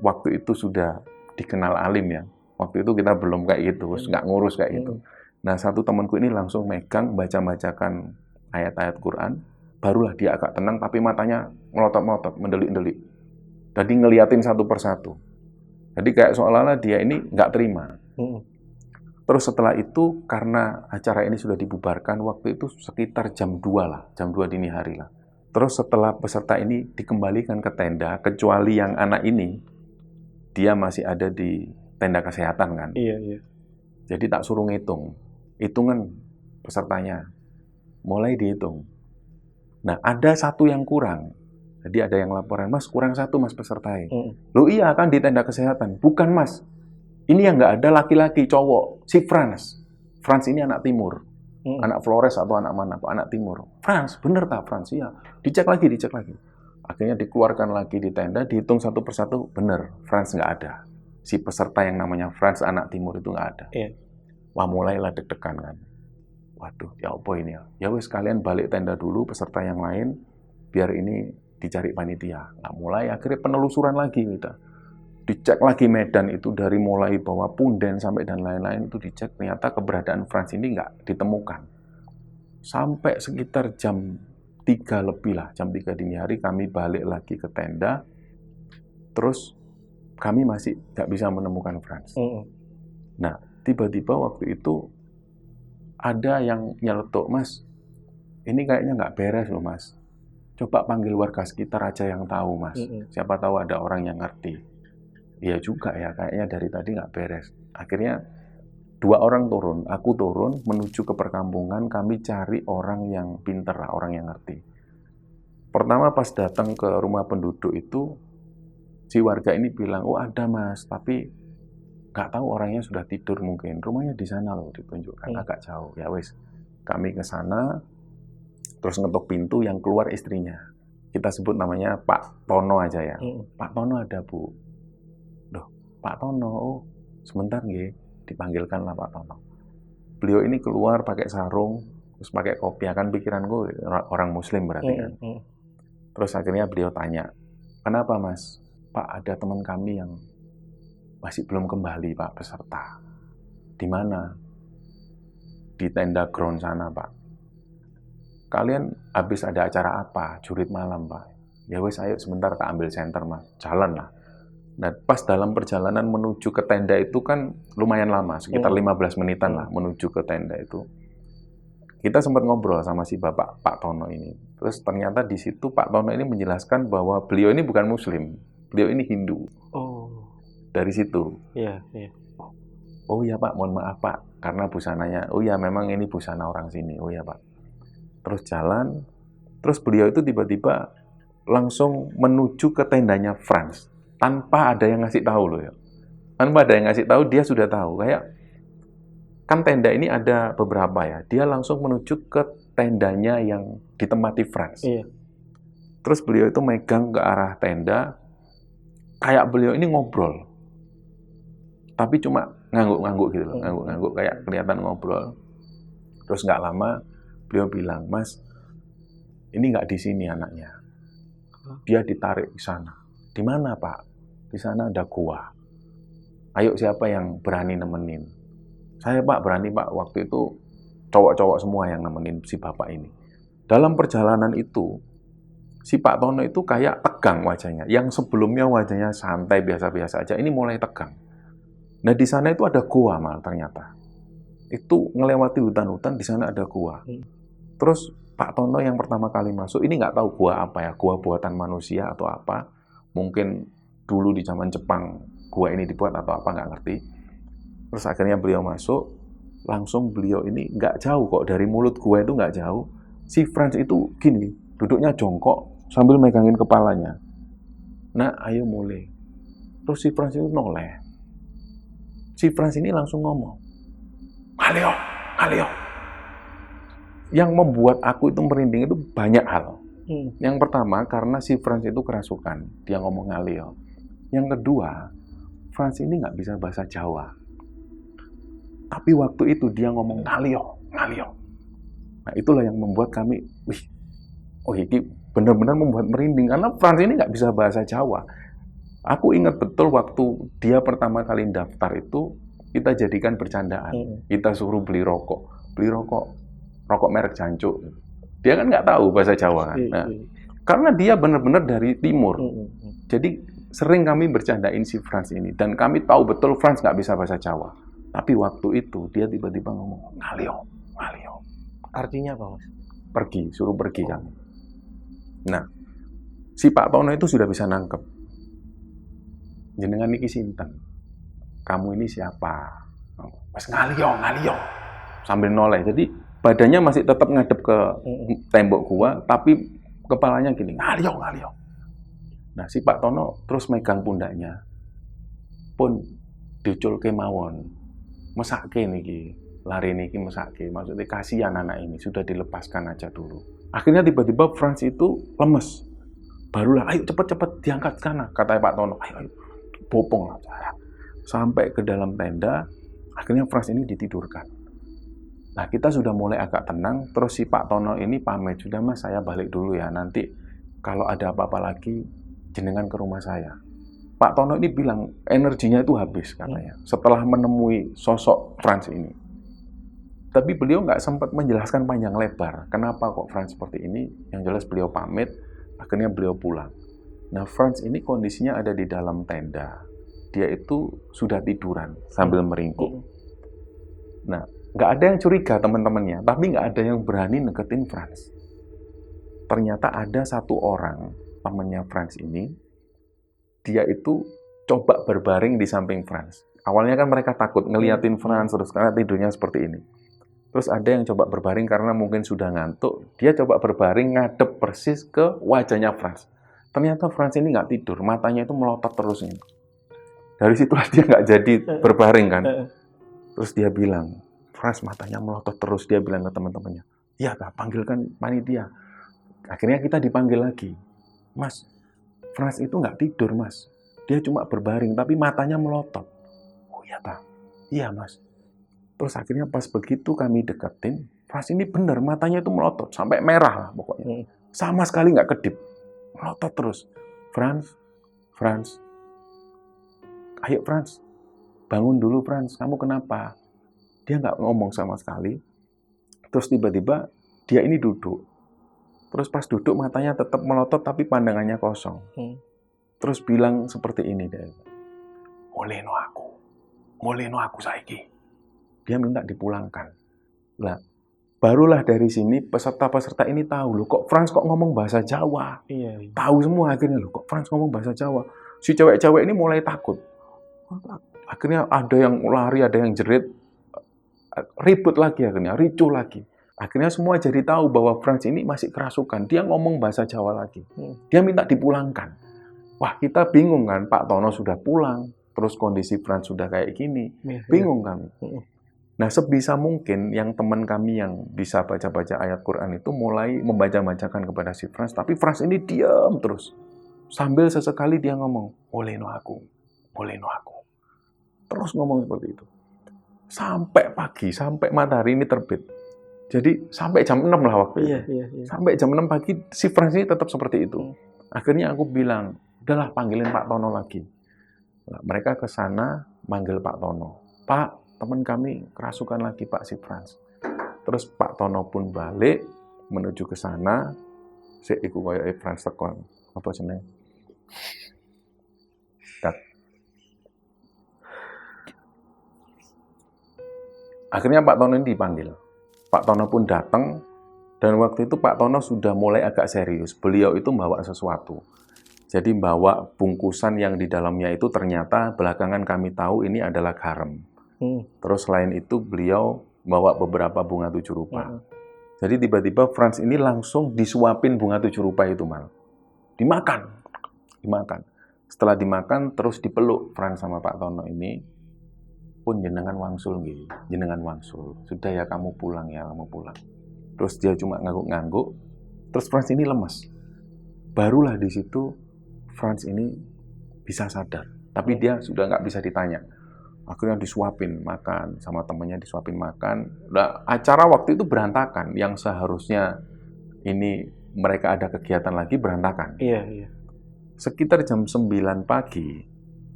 waktu itu sudah dikenal alim ya. Waktu itu kita belum kayak gitu, nggak ngurus kayak gitu. Nah, satu temanku ini langsung megang, baca-bacakan ayat-ayat Quran, barulah dia agak tenang, tapi matanya melotot-melotot, mendelik-delik. Jadi ngeliatin satu persatu. Jadi kayak seolah-olah dia ini nggak terima. Terus setelah itu, karena acara ini sudah dibubarkan, waktu itu sekitar jam 2 lah, jam 2 dini hari lah. Terus setelah peserta ini dikembalikan ke tenda, kecuali yang anak ini, dia masih ada di tenda kesehatan kan. Iya. Jadi tak suruh ngitung. Hitungan pesertanya. Mulai dihitung. Nah, ada satu yang kurang. Jadi ada yang laporan, mas kurang 1 mas pesertanya. Loh iya kan di tenda kesehatan. Bukan mas. Ini yang nggak ada laki-laki, cowok. Si Franz. Franz ini anak timur. Anak Flores atau anak mana? Anak timur. Franz, bener tak Franz? Iya. Dicek lagi. Akhirnya dikeluarkan lagi di tenda, dihitung satu persatu, bener. Franz nggak ada. Si peserta yang namanya Franz anak timur itu nggak ada. Iya. Wah, mulailah deg-degan kan. Waduh, ya apa ini ya? Ya wis kalian balik tenda dulu peserta yang lain, biar ini dicari panitia. Nah, mulai akhirnya penelusuran lagi kita. Dicek lagi medan itu dari mulai bawah punden sampai dan lain-lain itu dicek, ternyata keberadaan Franz ini nggak ditemukan. Sampai sekitar jam 3 lebih lah, jam 3 dini hari kami balik lagi ke tenda. Terus kami masih nggak bisa menemukan Franz. Nah, tiba-tiba waktu itu ada yang nyeletuk, mas, ini kayaknya nggak beres loh mas. Coba panggil warga sekitar aja yang tahu mas. Siapa tahu ada orang yang ngerti. Iya juga ya, kayaknya dari tadi nggak beres. Akhirnya 2 orang turun, aku turun menuju ke perkampungan, kami cari orang yang pinter, orang yang ngerti. Pertama pas datang ke rumah penduduk itu, si warga ini bilang, oh ada mas, tapi nggak tahu orangnya sudah tidur mungkin. Rumahnya di sana loh, ditunjukkan agak jauh. Ya wes, kami ke sana, Terus ngetok pintu, yang keluar istrinya. Kita sebut namanya Pak Tono aja ya. Pak Tono ada, Bu. Loh, Pak Tono, oh sebentar nggih, dipanggilkanlah Pak Tono. Beliau ini keluar pakai sarung, terus pakai kopiah, kan pikiranku orang Muslim berarti kan. Terus akhirnya beliau tanya, kenapa Mas? Pak, ada teman kami yang masih belum kembali Pak, peserta. Di mana? Di tenda ground sana Pak. Kalian habis ada acara apa? Jurit malam Pak. Ya wes, ayo sebentar tak ambil senter Mas. Jalan lah. Nah, pas dalam perjalanan menuju ke tenda itu kan lumayan lama, sekitar 15 menitan lah menuju ke tenda itu. Kita sempat ngobrol sama si Bapak Pak Tono ini. Terus ternyata di situ Pak Tono ini menjelaskan bahwa beliau ini bukan Muslim, beliau ini Hindu. Oh. Dari situ. Iya. Oh iya Pak, mohon maaf Pak, karena busananya. Oh iya, memang ini busana orang sini. Oh iya Pak. Terus jalan, terus beliau itu tiba-tiba langsung menuju ke tendanya Franz. Tanpa ada yang ngasih tahu loh ya. Tanpa ada yang ngasih tahu, dia sudah tahu. Kayak, kan tenda ini ada beberapa ya. Dia langsung menuju ke tendanya yang ditempati Franz. Iya. Terus beliau itu megang ke arah tenda, kayak beliau ini ngobrol. Tapi cuma ngangguk-ngangguk gitu loh. Ngangguk-ngangguk, kayak kelihatan ngobrol. Terus nggak lama, beliau bilang, Mas, ini nggak di sini anaknya. Dia ditarik ke sana. Di mana Pak? Di sana ada gua. Ayo, siapa yang berani nemenin? Saya Pak, berani Pak. Waktu itu cowok-cowok semua yang nemenin si bapak ini. Dalam perjalanan itu, si Pak Tono itu kayak tegang wajahnya. Yang sebelumnya wajahnya santai, biasa-biasa aja, ini mulai tegang. Nah, di sana itu ada gua malah ternyata. Itu ngelewati hutan-hutan, di sana ada gua. Terus Pak Tono yang pertama kali masuk, ini nggak tahu gua apa ya, gua buatan manusia atau apa. Mungkin dulu di zaman Jepang, gua ini dibuat atau apa, nggak ngerti. Terus akhirnya beliau masuk, langsung beliau ini nggak jauh kok, dari mulut gua itu nggak jauh. Si Franz itu gini, duduknya jongkok sambil megangin kepalanya. Nah, ayo mulai. Terus si Franz itu noleh. Si Franz ini langsung ngomong, Ngalio. Yang membuat aku itu merinding itu banyak hal. Yang pertama, karena si Franz itu kerasukan. Dia ngomong Ngalio. Yang kedua, Franz ini nggak bisa bahasa Jawa. Tapi waktu itu dia ngomong Ngalio. Nah, itulah yang membuat kami, ini benar-benar membuat merinding. Karena Franz ini nggak bisa bahasa Jawa. Aku ingat betul waktu dia pertama kali daftar itu, kita jadikan bercandaan. Kita suruh beli rokok merek Jancuk. Dia kan nggak tahu bahasa Jawa kan. Nah, karena dia benar-benar dari timur. Jadi sering kami bercandain si Franz ini. Dan kami tahu betul Franz nggak bisa bahasa Jawa. Tapi waktu itu dia tiba-tiba ngomong, Ngalio. Artinya apa, Mas? Pergi, suruh pergi kami. Nah, si Pak Tono itu sudah bisa nangkep. Jenengan niki sinten? Kamu ini siapa? Mas Ngalio. Sambil noleh. Jadi badannya masih tetap ngadep ke tembok gua, tapi kepalanya gini, Ngalio. Nah, si Pak Tono terus megang pundaknya. Pun diculke mawon. Mesake niki. Lari niki mesake. Maksudnya kasihan anak ini, sudah dilepaskan aja dulu. Akhirnya tiba-tiba Franz itu lemes. Barulah, ayo cepet-cepet diangkat sana, kata Pak Tono. Ayo. Bopong lah. Sampai ke dalam tenda, akhirnya Franz ini ditidurkan. Nah, kita sudah mulai agak tenang, terus si Pak Tono ini pamit, sudah Mas, saya balik dulu ya, nanti kalau ada apa-apa lagi, jenengan ke rumah saya. Pak Tono ini bilang, energinya itu habis katanya, setelah menemui sosok Franz ini. Tapi beliau nggak sempat menjelaskan panjang lebar, kenapa kok Franz seperti ini, yang jelas beliau pamit, akhirnya beliau pulang. Nah, Franz ini kondisinya ada di dalam tenda. Dia itu sudah tiduran sambil meringkuk. Nah, nggak ada yang curiga teman-temannya, tapi nggak ada yang berani deketin Franz. Ternyata ada satu orang, temannya Franz ini, dia itu coba berbaring di samping Franz. Awalnya kan mereka takut ngeliatin Franz, terus karena tidurnya seperti ini. Terus ada yang coba berbaring karena mungkin sudah ngantuk, dia coba berbaring ngadep persis ke wajahnya Franz. Ternyata Franz ini nggak tidur, matanya itu melotot terus ini. Dari situlah dia nggak jadi berbaring kan. Terus dia bilang, Franz matanya melotot terus, dia bilang ke teman-temannya, Iya, tak panggilkan panitia. Akhirnya kita dipanggil lagi. Mas, Franz itu nggak tidur, Mas. Dia cuma berbaring, tapi matanya melotot. Oh iya, tak? Iya, Mas. Terus akhirnya pas begitu kami deketin, Franz ini benar, matanya itu melotot. Sampai merah lah pokoknya. Sama sekali nggak kedip. Melotot terus. Franz, ayo Franz, bangun dulu Franz, kamu kenapa? Dia nggak ngomong sama sekali. Terus tiba-tiba dia ini duduk. Terus pas duduk matanya tetap melotot tapi pandangannya kosong. Terus bilang seperti ini dia. Moleno aku saiki. Dia minta dipulangkan. Lah, barulah dari sini peserta-peserta ini tahu loh, kok Franz kok ngomong bahasa Jawa. Iya. Tahu semua akhirnya loh, kok Franz ngomong bahasa Jawa. Si cewek-cewek ini mulai takut. Akhirnya ada yang lari, ada yang jerit. Ribut lagi akhirnya, ricuh lagi. Akhirnya semua jadi tahu bahwa Franz ini masih kerasukan. Dia ngomong bahasa Jawa lagi. Dia minta dipulangkan. Wah, kita bingung kan. Pak Tono sudah pulang. Terus kondisi Franz sudah kayak gini. Bingung kami. Nah, sebisa mungkin yang teman kami yang bisa baca-baca ayat Quran itu mulai membaca-bacakan kepada si Franz. Tapi Franz ini diam terus. Sambil sesekali dia ngomong, Moleno aku. Terus ngomong seperti itu. Sampai pagi, sampai matahari ini terbit. Jadi sampai jam 6 lah waktu itu. Iya. Sampai jam 6 pagi si Franz ini tetap seperti itu. Akhirnya aku bilang, udahlah panggilin Pak Tono lagi. Nah, mereka ke sana manggil Pak Tono. Pak, teman kami kerasukan lagi Pak si Franz. Terus Pak Tono pun balik menuju ke sana. Iku koyo Franz tekon. Apa jenenge? Akhirnya Pak Tono ini dipanggil. Pak Tono pun datang, dan waktu itu Pak Tono sudah mulai agak serius. Beliau itu membawa sesuatu. Jadi membawa bungkusan yang di dalamnya itu ternyata belakangan kami tahu ini adalah garam. Terus selain itu beliau membawa beberapa bunga 7 rupa. Jadi tiba-tiba Franz ini langsung disuapin bunga 7 rupa itu, Mal. Dimakan. Setelah dimakan terus dipeluk Franz sama Pak Tono ini. Pun jenengan wangsul nggih, jenengan wangsul. Sudah ya kamu pulang. Terus dia cuma ngangguk-ngangguk. Terus Franz ini lemas. Barulah di situ Franz ini bisa sadar. Tapi dia sudah nggak bisa ditanya. Akhirnya disuapin makan, sama temannya disuapin makan. Nah, acara waktu itu berantakan. Yang seharusnya ini mereka ada kegiatan lagi berantakan. Iya. Sekitar jam 9 pagi,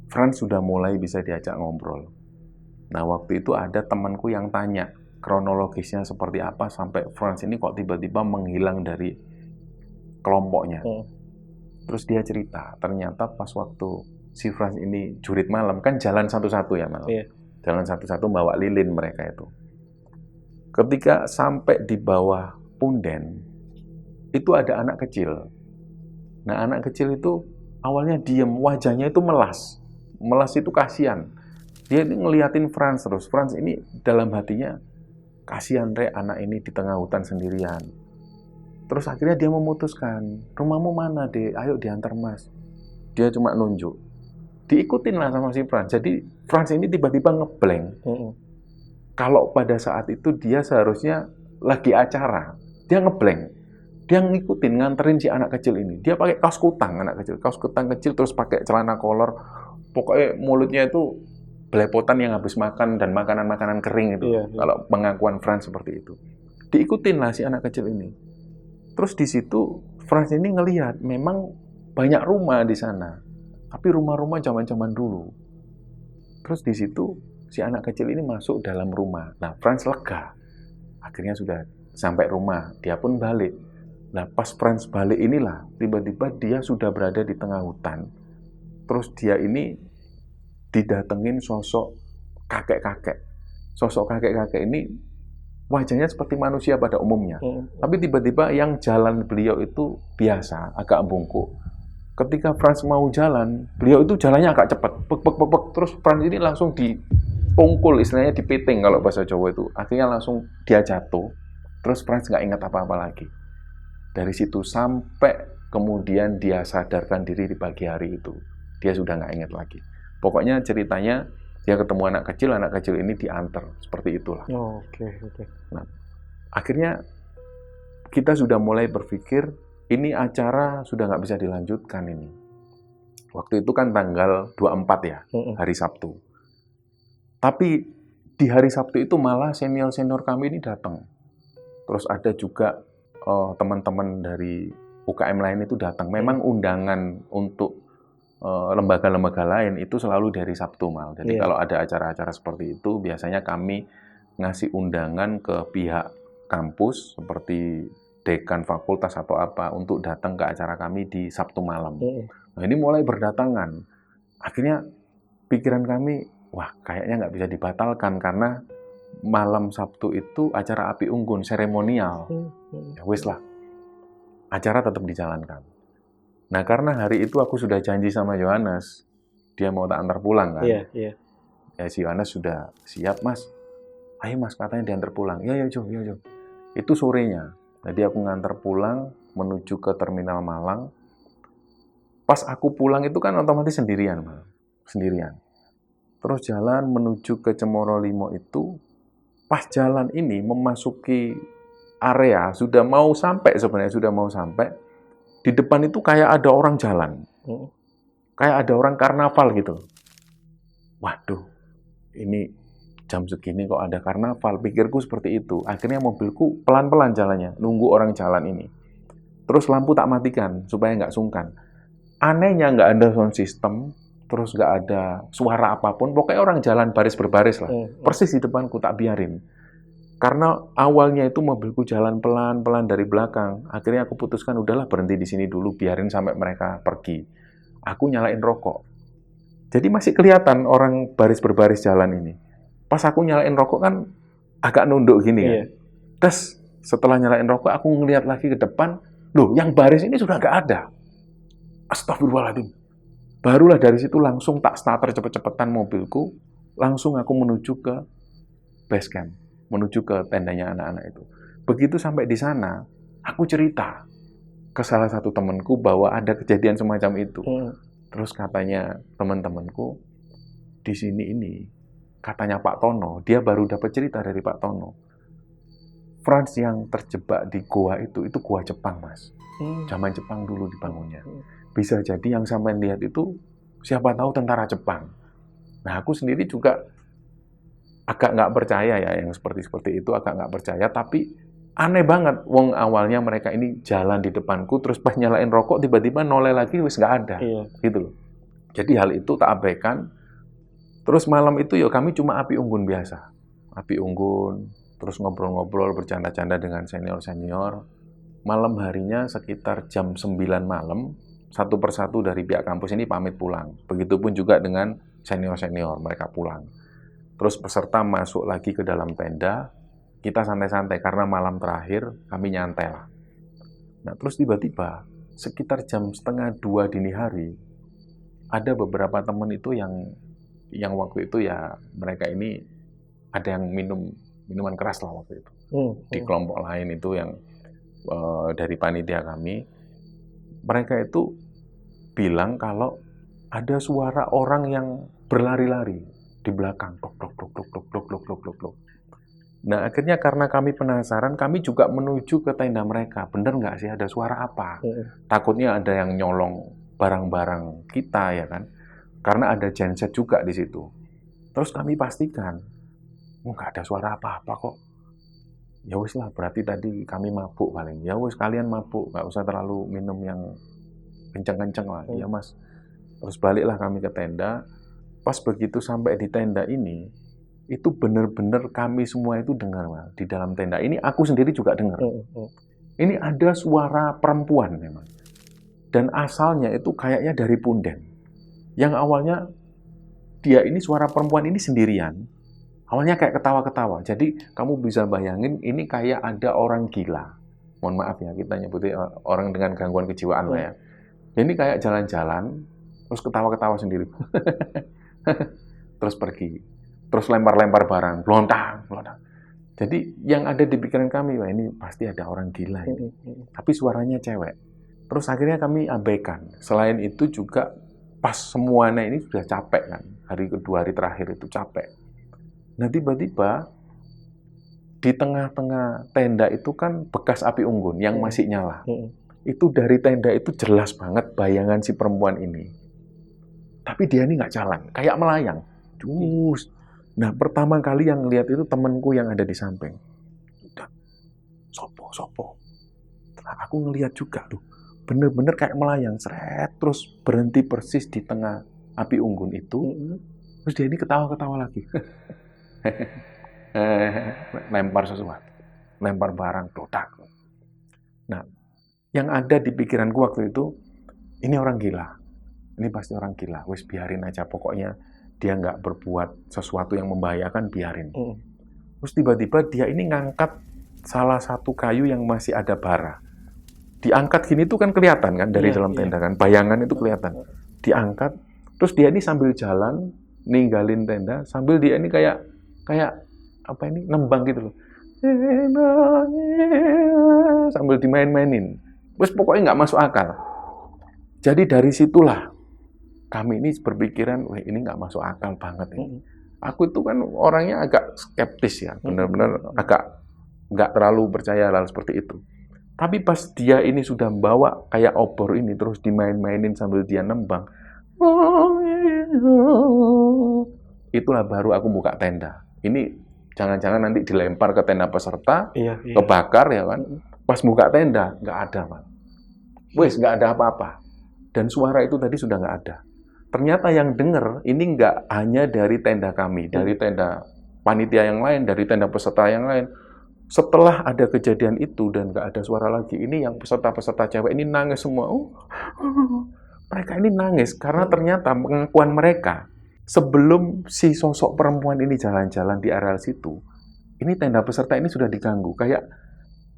Franz sudah mulai bisa diajak ngobrol. Nah, waktu itu ada temanku yang tanya kronologisnya seperti apa sampai Franz ini kok tiba-tiba menghilang dari kelompoknya. Terus dia cerita, ternyata pas waktu si Franz ini jurit malam, kan jalan satu-satu ya malam. Iya. Jalan satu-satu bawa lilin mereka itu. Ketika sampai di bawah punden, itu ada anak kecil. Nah, anak kecil itu awalnya diem, wajahnya itu melas. Melas itu kasihan. Dia ini ngeliatin Franz terus. Franz ini dalam hatinya, kasihan Rek, anak ini di tengah hutan sendirian. Terus akhirnya dia memutuskan, rumahmu mana Dek? Ayo diantar Mas. Dia cuma nunjuk. Diikutin lah sama si Franz. Jadi Franz ini tiba-tiba ngeblank. Kalau pada saat itu dia seharusnya lagi acara, dia ngeblank. Dia ngikutin, nganterin si anak kecil ini. Dia pakai kaos kutang, anak kecil. Kaos kutang kecil, terus pakai celana kolor. Pokoknya mulutnya itu belepotan yang habis makan dan makanan-makanan kering itu. Iya. Kalau pengakuan Franz seperti itu. Diikutin lah si anak kecil ini. Terus di situ Franz ini ngelihat memang banyak rumah di sana. Tapi rumah-rumah zaman-zaman dulu. Terus di situ si anak kecil ini masuk dalam rumah. Nah, Franz lega. Akhirnya sudah sampai rumah. Dia pun balik. Nah, pas Franz balik inilah tiba-tiba dia sudah berada di tengah hutan. Terus dia ini didatengin sosok kakek-kakek. Sosok kakek-kakek ini wajahnya seperti manusia pada umumnya. Tapi tiba-tiba yang jalan beliau itu biasa, agak bungkuk. Ketika Franz mau jalan, beliau itu jalannya agak cepat. Pek. Terus Franz ini langsung dipungkul, istilahnya dipiting kalau bahasa Jawa itu. Akhirnya langsung dia jatuh. Terus Franz nggak ingat apa-apa lagi. Dari situ sampai kemudian dia sadarkan diri di pagi hari itu. Dia sudah nggak ingat lagi. Pokoknya ceritanya dia ketemu anak kecil ini diantar seperti itulah. Oke. Nah, akhirnya kita sudah mulai berpikir, ini acara sudah nggak bisa dilanjutkan ini. Waktu itu kan tanggal 24 ya, hari Sabtu. Tapi di hari Sabtu itu malah senior-senior kami ini datang. Terus ada juga teman-teman dari UKM lain itu datang. Memang undangan untuk lembaga-lembaga lain itu selalu dari Sabtu mal. Jadi kalau ada acara-acara seperti itu, biasanya kami ngasih undangan ke pihak kampus seperti dekan fakultas atau apa untuk datang ke acara kami di Sabtu malam. Nah, ini mulai berdatangan. Akhirnya pikiran kami, wah kayaknya nggak bisa dibatalkan karena malam Sabtu itu acara api unggun, seremonial. Ya wis lah, acara tetap dijalankan. Nah karena hari itu aku sudah janji sama Yohanes, dia mau tak antar pulang kan. Ya si Yohanes sudah siap mas, ayo mas katanya diantar pulang. Ya Jo. Itu sorenya. Jadi aku ngantar pulang menuju ke Terminal Malang. Pas aku pulang itu kan otomatis sendirian. Terus jalan menuju ke Cemoro Limo itu, pas jalan ini memasuki area, sudah mau sampai, di depan itu kayak ada orang jalan. Kayak ada orang karnaval gitu. Waduh, ini jam segini kok ada karnaval, pikirku seperti itu. Akhirnya mobilku pelan-pelan jalannya, nunggu orang jalan ini. Terus lampu tak matikan, supaya nggak sungkan. Anehnya nggak ada sound system, terus nggak ada suara apapun, pokoknya orang jalan baris berbaris lah. Persis di depanku, tak biarin. Karena awalnya itu mobilku jalan pelan-pelan dari belakang. Akhirnya aku putuskan, udahlah berhenti di sini dulu, biarin sampai mereka pergi. Aku nyalain rokok. Jadi masih kelihatan orang baris berbaris jalan ini. Pas aku nyalain rokok kan agak nunduk gini kan. Terus setelah nyalain rokok aku ngeliat lagi ke depan, loh yang baris ini sudah nggak ada. Astagfirullahaladzim. Barulah dari situ langsung tak starter cepet-cepetan mobilku, langsung aku menuju ke base camp, menuju ke tendanya anak-anak itu. Begitu sampai di sana, aku cerita ke salah satu temanku bahwa ada kejadian semacam itu. Terus katanya teman-temanku, di sini ini, katanya Pak Tono, dia baru dapat cerita dari Pak Tono. Franz yang terjebak di goa itu goa Jepang, Mas. Zaman Jepang dulu dibangunnya. Bisa jadi yang sampai lihat itu, siapa tahu tentara Jepang. Nah, aku sendiri juga agak nggak percaya ya, yang seperti itu agak nggak percaya, tapi aneh banget. Wong awalnya mereka ini jalan di depanku, terus pas nyalain rokok, tiba-tiba noleh lagi, wis nggak ada. Gitu loh. Jadi hal itu tak abaikan. Terus malam itu ya kami cuma api unggun biasa. Api unggun, terus ngobrol-ngobrol, bercanda-canda dengan senior-senior. Malam harinya sekitar jam 9 malam, satu persatu dari pihak kampus ini pamit pulang. Begitupun juga dengan senior-senior, mereka pulang. Terus peserta masuk lagi ke dalam tenda, kita santai-santai karena malam terakhir kami nyantai lah. Nah terus tiba-tiba, sekitar jam 1:30 dini hari, ada beberapa teman itu yang waktu itu ya mereka ini ada yang minum minuman keras lah waktu itu. Di kelompok lain itu yang dari panitia kami, mereka itu bilang kalau ada suara orang yang berlari-lari di belakang, dok. Nah akhirnya karena kami penasaran, kami juga menuju ke tenda mereka. Bener nggak sih ada suara apa? Takutnya ada yang nyolong barang-barang kita ya kan? Karena ada genset juga di situ. Terus kami pastikan, nggak ada suara apa-apa kok. Ya wis lah, berarti tadi kami mabuk paling. Ya wis kalian mabuk, nggak usah terlalu minum yang kenceng-kenceng lah. Iya mas. Terus baliklah kami ke tenda. Pas begitu sampai di tenda ini, itu benar-benar kami semua itu dengar mas. Di dalam tenda ini aku sendiri juga dengar. Ini ada suara perempuan memang. Dan asalnya itu kayaknya dari punden. Yang awalnya dia ini suara perempuan ini sendirian. Awalnya kayak ketawa-ketawa. Jadi kamu bisa bayangin ini kayak ada orang gila. Mohon maaf ya kita nyebutnya orang dengan gangguan kejiwaan lah ya. Ini kayak jalan-jalan terus ketawa-ketawa sendiri. Terus pergi. Terus lempar-lempar barang, blontang. Jadi yang ada di pikiran kami, wah ini pasti ada orang gila ini. Tapi suaranya cewek. Terus akhirnya kami abaikan. Selain itu juga pas semuanya ini sudah capek kan. Hari kedua, hari terakhir itu capek. Nah tiba-tiba di tengah-tengah tenda itu kan bekas api unggun yang masih nyala. Mm-mm. Itu dari tenda itu jelas banget bayangan si perempuan ini. Tapi dia ini nggak jalan, kayak melayang. Cus. Nah, pertama kali yang lihat itu temanku yang ada di samping. Udah, sopo. Nah, aku ngelihat juga tuh, bener-bener kayak melayang, seret, terus berhenti persis di tengah api unggun itu. Terus dia ini ketawa-ketawa lagi. Lempar sesuatu, lempar barang, dodak. Nah, yang ada di pikiranku waktu itu, ini orang gila. Ini pasti orang gila. Wes biarin aja, pokoknya dia nggak berbuat sesuatu yang membahayakan, biarin. Terus tiba-tiba dia ini ngangkat salah satu kayu yang masih ada bara. Diangkat gini tuh kan kelihatan kan dari dalam tenda kan, bayangan itu kelihatan. Diangkat, terus dia ini sambil jalan, ninggalin tenda, sambil dia ini kayak apa ini, nembang gitu loh. Sambil dimain-mainin. Terus pokoknya nggak masuk akal. Jadi dari situlah kami ini berpikiran, wah ini nggak masuk akal banget ini. Aku itu kan orangnya agak skeptis ya, benar-benar agak nggak terlalu percaya hal seperti itu. Tapi pas dia ini sudah membawa kayak obor ini, terus dimain-mainin sambil dia nembang, itulah baru aku buka tenda. Ini jangan-jangan nanti dilempar ke tenda peserta, kebakar ya kan. Pas buka tenda, nggak ada, Pak. Wes, nggak ada apa-apa. Dan suara itu tadi sudah nggak ada. Ternyata yang dengar ini nggak hanya dari tenda kami, dari tenda panitia yang lain, dari tenda peserta yang lain. Setelah ada kejadian itu dan nggak ada suara lagi, ini yang peserta-peserta cewek ini nangis semua. Mereka ini nangis karena ternyata pengakuan mereka sebelum si sosok perempuan ini jalan-jalan di areal situ, ini tenda peserta ini sudah diganggu. Kayak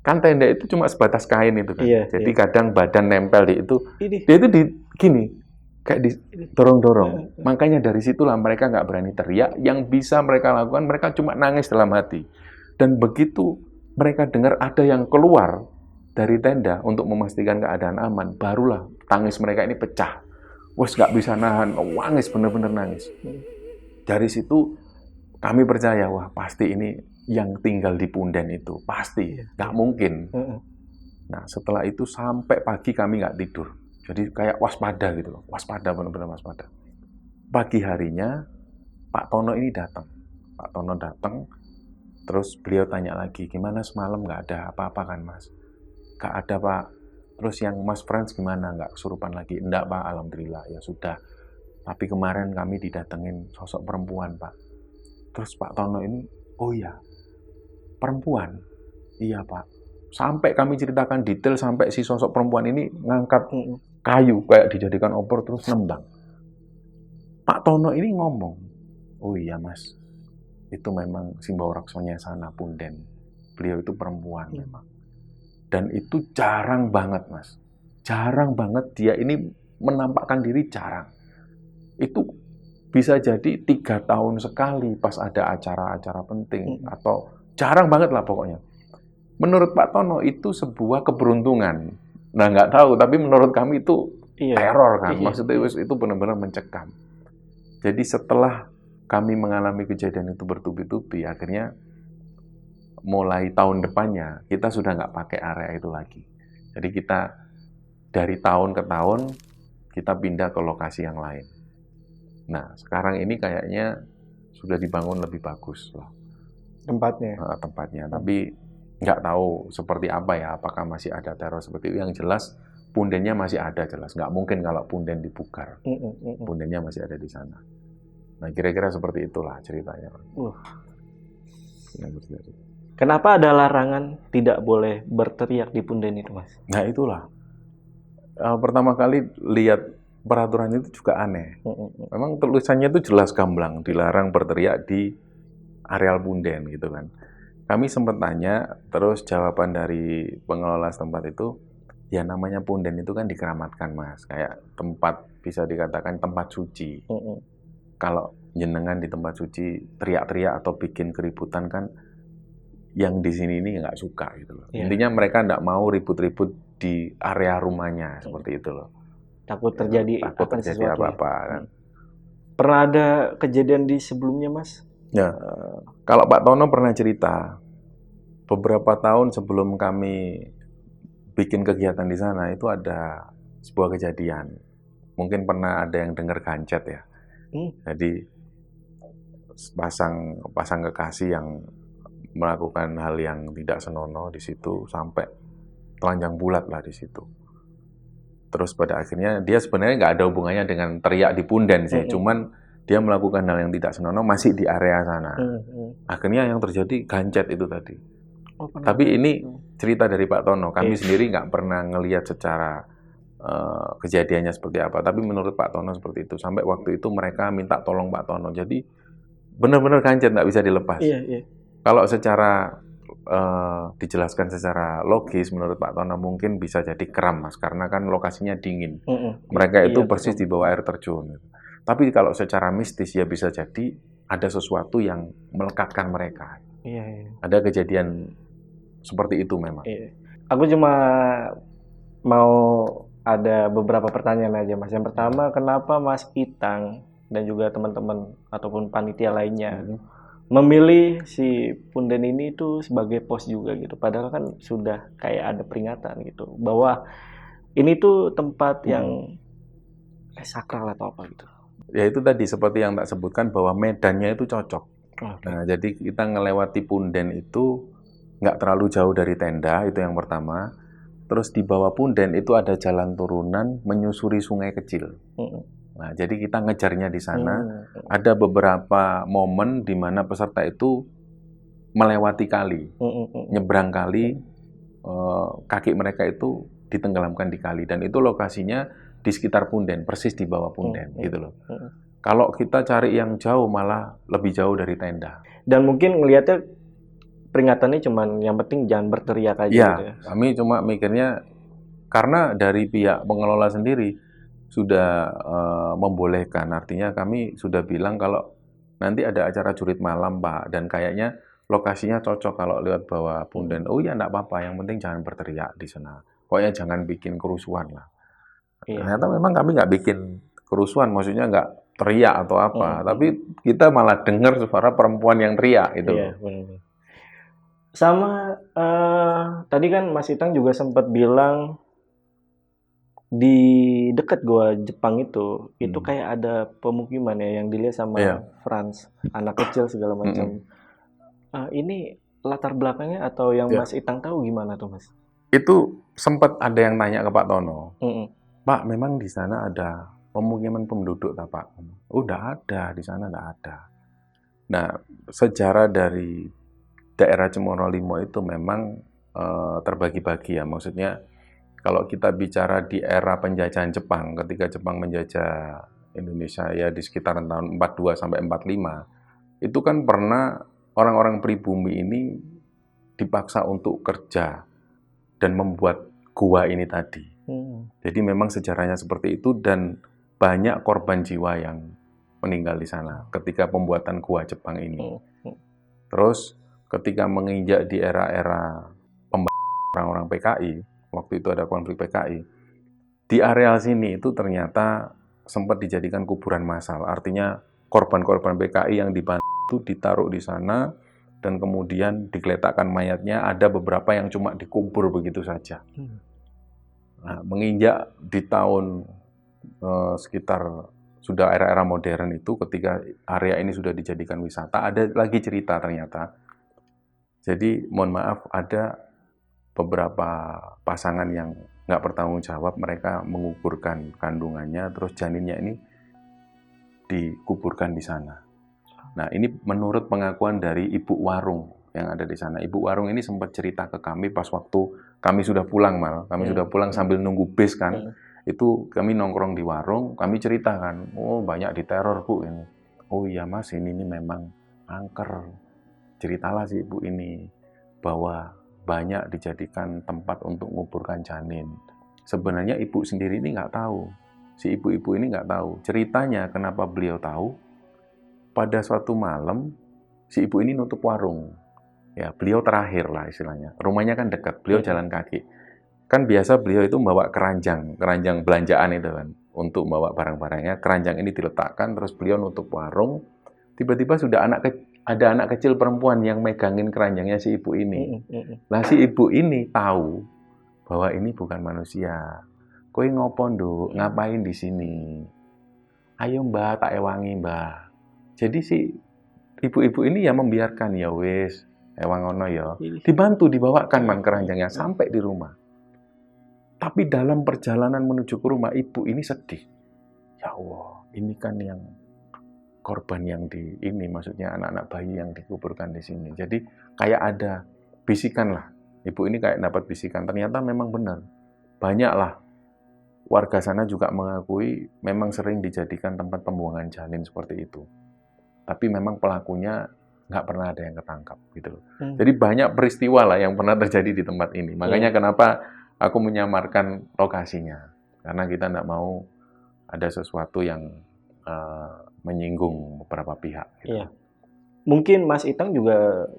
kan tenda itu cuma sebatas kain itu kan. Jadi kadang badan nempel di itu, dia itu gini. Kayak didorong-dorong. Makanya dari situlah mereka nggak berani teriak. Yang bisa mereka lakukan, mereka cuma nangis dalam hati. Dan begitu mereka dengar ada yang keluar dari tenda untuk memastikan keadaan aman, barulah tangis mereka ini pecah. Wes nggak bisa nahan, nangis, bener-bener nangis. Dari situ kami percaya, wah pasti ini yang tinggal di punden itu. Pasti, nggak mungkin. Nah setelah itu sampai pagi kami nggak tidur. Jadi kayak waspada gitu loh, waspada, benar-benar waspada. Pagi harinya Pak Tono ini datang. Pak Tono datang, terus beliau tanya lagi, gimana semalam nggak ada apa-apa kan Mas? Nggak ada Pak. Terus yang Mas Frans gimana? Nggak kesurupan lagi? Enggak Pak, alhamdulillah ya sudah. Tapi kemarin kami didatengin sosok perempuan Pak. Terus Pak Tono ini, oh iya, perempuan? Iya Pak. Sampai kami ceritakan detail sampai si sosok perempuan ini ngangkat kayu kayak dijadikan obor terus nembang. Pak Tono ini ngomong, oh iya Mas, itu memang Simbawaraksanya sana punden. Beliau itu perempuan memang. Dan itu jarang banget Mas. Jarang banget dia ini menampakkan diri, jarang. Itu bisa jadi 3 tahun sekali pas ada acara-acara penting atau jarang banget lah pokoknya. Menurut Pak Tono itu sebuah keberuntungan. Nah nggak tahu, tapi menurut kami itu teror kan. Maksudnya itu benar-benar mencekam. Jadi setelah kami mengalami kejadian itu bertubi-tubi, akhirnya mulai tahun depannya kita sudah nggak pakai area itu lagi. Jadi kita dari tahun ke tahun kita pindah ke lokasi yang lain. Nah sekarang ini kayaknya sudah dibangun lebih bagus loh tempatnya. Tapi nggak tahu seperti apa ya, apakah masih ada teror seperti itu. Yang jelas pundennya masih ada jelas. Nggak mungkin kalau punden dibukar. Pundennya masih ada di sana. Nah kira-kira seperti itulah ceritanya. Kenapa ada larangan tidak boleh berteriak di punden itu Mas? Nah itulah. Pertama kali lihat peraturan itu juga aneh. Memang tulisannya itu jelas gamblang, dilarang berteriak di areal punden gitu kan. Kami sempat tanya, terus jawaban dari pengelola setempat itu, ya namanya punden itu kan dikeramatkan Mas, kayak tempat bisa dikatakan tempat suci. Kalau jenengan di tempat suci teriak-teriak atau bikin keributan kan, yang di sini ini nggak suka gitu loh. Intinya mereka nggak mau ribut-ribut di area rumahnya seperti itu loh. Takut terjadi apa-apa kan. Pernah ada kejadian di sebelumnya Mas? Ya, kalau Pak Tono pernah cerita, beberapa tahun sebelum kami bikin kegiatan di sana itu ada sebuah kejadian. Mungkin pernah ada yang dengar gancet ya. Jadi pasang kekasih yang melakukan hal yang tidak senonoh di situ sampai telanjang bulat lah di situ. Terus pada akhirnya dia sebenarnya nggak ada hubungannya dengan teriak di punden sih, cuman dia melakukan hal yang tidak senonoh masih di area sana. Akhirnya yang terjadi gancet itu tadi. Tapi ini cerita dari Pak Tono. Kami sendiri nggak pernah ngelihat secara kejadiannya seperti apa. Tapi menurut Pak Tono seperti itu. Sampai waktu itu mereka minta tolong Pak Tono. Jadi benar-benar gancet, nggak bisa dilepas. Kalau secara dijelaskan secara logis, menurut Pak Tono mungkin bisa jadi kram, Mas. Karena kan lokasinya dingin. Mereka itu persis di bawah air terjun. Tapi kalau secara mistis ya bisa jadi ada sesuatu yang melekatkan mereka. Ada kejadian seperti itu memang. Aku cuma mau ada beberapa pertanyaan aja, Mas. Yang pertama, kenapa Mas Itang dan juga teman-teman ataupun panitia lainnya memilih si punden ini itu sebagai pos juga gitu? Padahal kan sudah kayak ada peringatan gitu bahwa ini tuh tempat yang sakral atau apa gitu. Ya itu tadi seperti yang tak sebutkan bahwa medannya itu cocok. Nah, jadi kita ngelewati punden itu nggak terlalu jauh dari tenda, itu yang pertama. Terus di bawah punden itu ada jalan turunan menyusuri sungai kecil. Nah, jadi kita ngejarnya di sana. Ada beberapa momen di mana peserta itu melewati kali, nyebrang kali, kaki mereka itu ditenggelamkan di kali. Dan itu lokasinya di sekitar punden, persis di bawah punden, gitu loh. Kalau kita cari yang jauh malah lebih jauh dari tenda. Dan mungkin ngelihatnya peringatannya cuman yang penting jangan berteriak aja gitu ya. Kami cuma mikirnya karena dari pihak pengelola sendiri sudah membolehkan, artinya kami sudah bilang kalau nanti ada acara jurit malam Pak, dan kayaknya lokasinya cocok kalau lewat bawah punden. Oh ya enggak apa-apa, yang penting jangan berteriak di sana. Pokoknya jangan bikin kerusuhan lah. Ternyata memang kami nggak bikin kerusuhan, maksudnya nggak teriak atau apa, tapi kita malah dengar suara perempuan yang teriak itu. Benar. Sama tadi kan Mas Itang juga sempat bilang di dekat gua Jepang itu kayak ada pemukiman ya yang dilihat sama Franz, anak kecil segala macam. Ini latar belakangnya atau yang Mas Itang tahu gimana tuh Mas? Itu sempat ada yang tanya ke Pak Tono, Pak memang di sana ada pemukiman penduduk tak Pak? Udah ada, di sana nggak ada. Nah, sejarah dari daerah Cemoro Limo itu memang terbagi-bagi ya. Maksudnya kalau kita bicara di era penjajahan Jepang, ketika Jepang menjajah Indonesia ya di sekitaran tahun 42 sampai 45, itu kan pernah orang-orang pribumi ini dipaksa untuk kerja dan membuat gua ini tadi. Jadi memang sejarahnya seperti itu dan banyak korban jiwa yang meninggal di sana ketika pembuatan gua Jepang ini. Terus ketika menginjak di era-era orang-orang PKI, waktu itu ada konflik PKI, di areal sini itu ternyata sempat dijadikan kuburan massal. Artinya korban-korban PKI yang dibantu itu ditaruh di sana dan kemudian digeletakkan mayatnya. Ada beberapa yang cuma dikubur begitu saja. Nah, menginjak di tahun sekitar sudah era-era modern itu, ketika area ini sudah dijadikan wisata, ada lagi cerita ternyata. Jadi mohon maaf, ada beberapa pasangan yang nggak bertanggung jawab, mereka menguburkan kandungannya, terus janinnya ini dikuburkan di sana. Nah, ini menurut pengakuan dari ibu warung yang ada di sana. Ibu warung ini sempat cerita ke kami pas waktu kami sudah pulang, Kami sudah pulang sambil nunggu bis kan. Itu kami nongkrong di warung, kami ceritakan, oh banyak diteror Bu ini. Oh iya Mas, ini memang angker. Ceritalah si ibu ini bahwa banyak dijadikan tempat untuk menguburkan janin. Sebenarnya ibu sendiri ini nggak tahu. Si ibu-ibu ini nggak tahu. Ceritanya kenapa beliau tahu, pada suatu malam si ibu ini nutup warung. Ya, beliau terakhir lah istilahnya. Rumahnya kan dekat, beliau jalan kaki. Kan biasa beliau itu membawa keranjang belanjaan itu kan, untuk membawa barang-barangnya. Keranjang ini diletakkan, terus beliau nutup warung. Tiba-tiba sudah ada anak kecil perempuan yang megangin keranjangnya si ibu ini. Nah, si ibu ini tahu bahwa ini bukan manusia. Kowe ngopo, Nduk? Ngapain di sini? Ayo, Mbak, tak ewangi, Mbak. Jadi si ibu-ibu ini ya membiarkan, ya wis, ewang ono ya. Dibantu dibawakan man keranjangnya sampai di rumah. Tapi dalam perjalanan menuju ke rumah, ibu ini sedih. Ya Allah, ini kan yang korban yang di ini, maksudnya anak-anak bayi yang dikuburkan di sini. Jadi kayak ada bisikan lah. Ibu ini kayak dapat bisikan. Ternyata memang benar. Banyaklah warga sana juga mengakui memang sering dijadikan tempat pembuangan janin seperti itu. Tapi memang pelakunya nggak pernah ada yang ketangkap gitu. Jadi banyak peristiwa lah yang pernah terjadi di tempat ini. Makanya kenapa aku menyamarkan lokasinya. Karena kita nggak mau ada sesuatu yang menyinggung beberapa pihak. Gitu. Iya. Mungkin Mas Itang juga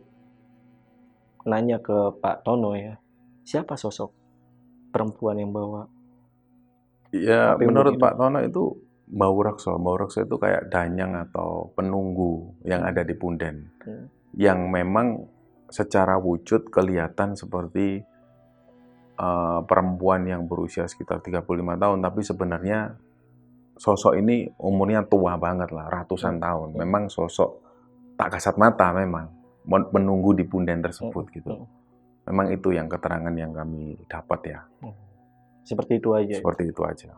nanya ke Pak Tono ya, siapa sosok perempuan yang bawa? Ya, menurut Pak Tono itu Mbau Rekso. Mbau Rekso itu kayak danyang atau penunggu yang ada di punden. Yang memang secara wujud kelihatan seperti perempuan yang berusia sekitar 35 tahun, tapi sebenarnya sosok ini umurnya tua banget lah, ratusan tahun. Memang sosok tak kasat mata memang menunggu di punden tersebut gitu. Memang itu yang keterangan yang kami dapat ya. Seperti itu aja. Seperti itu aja.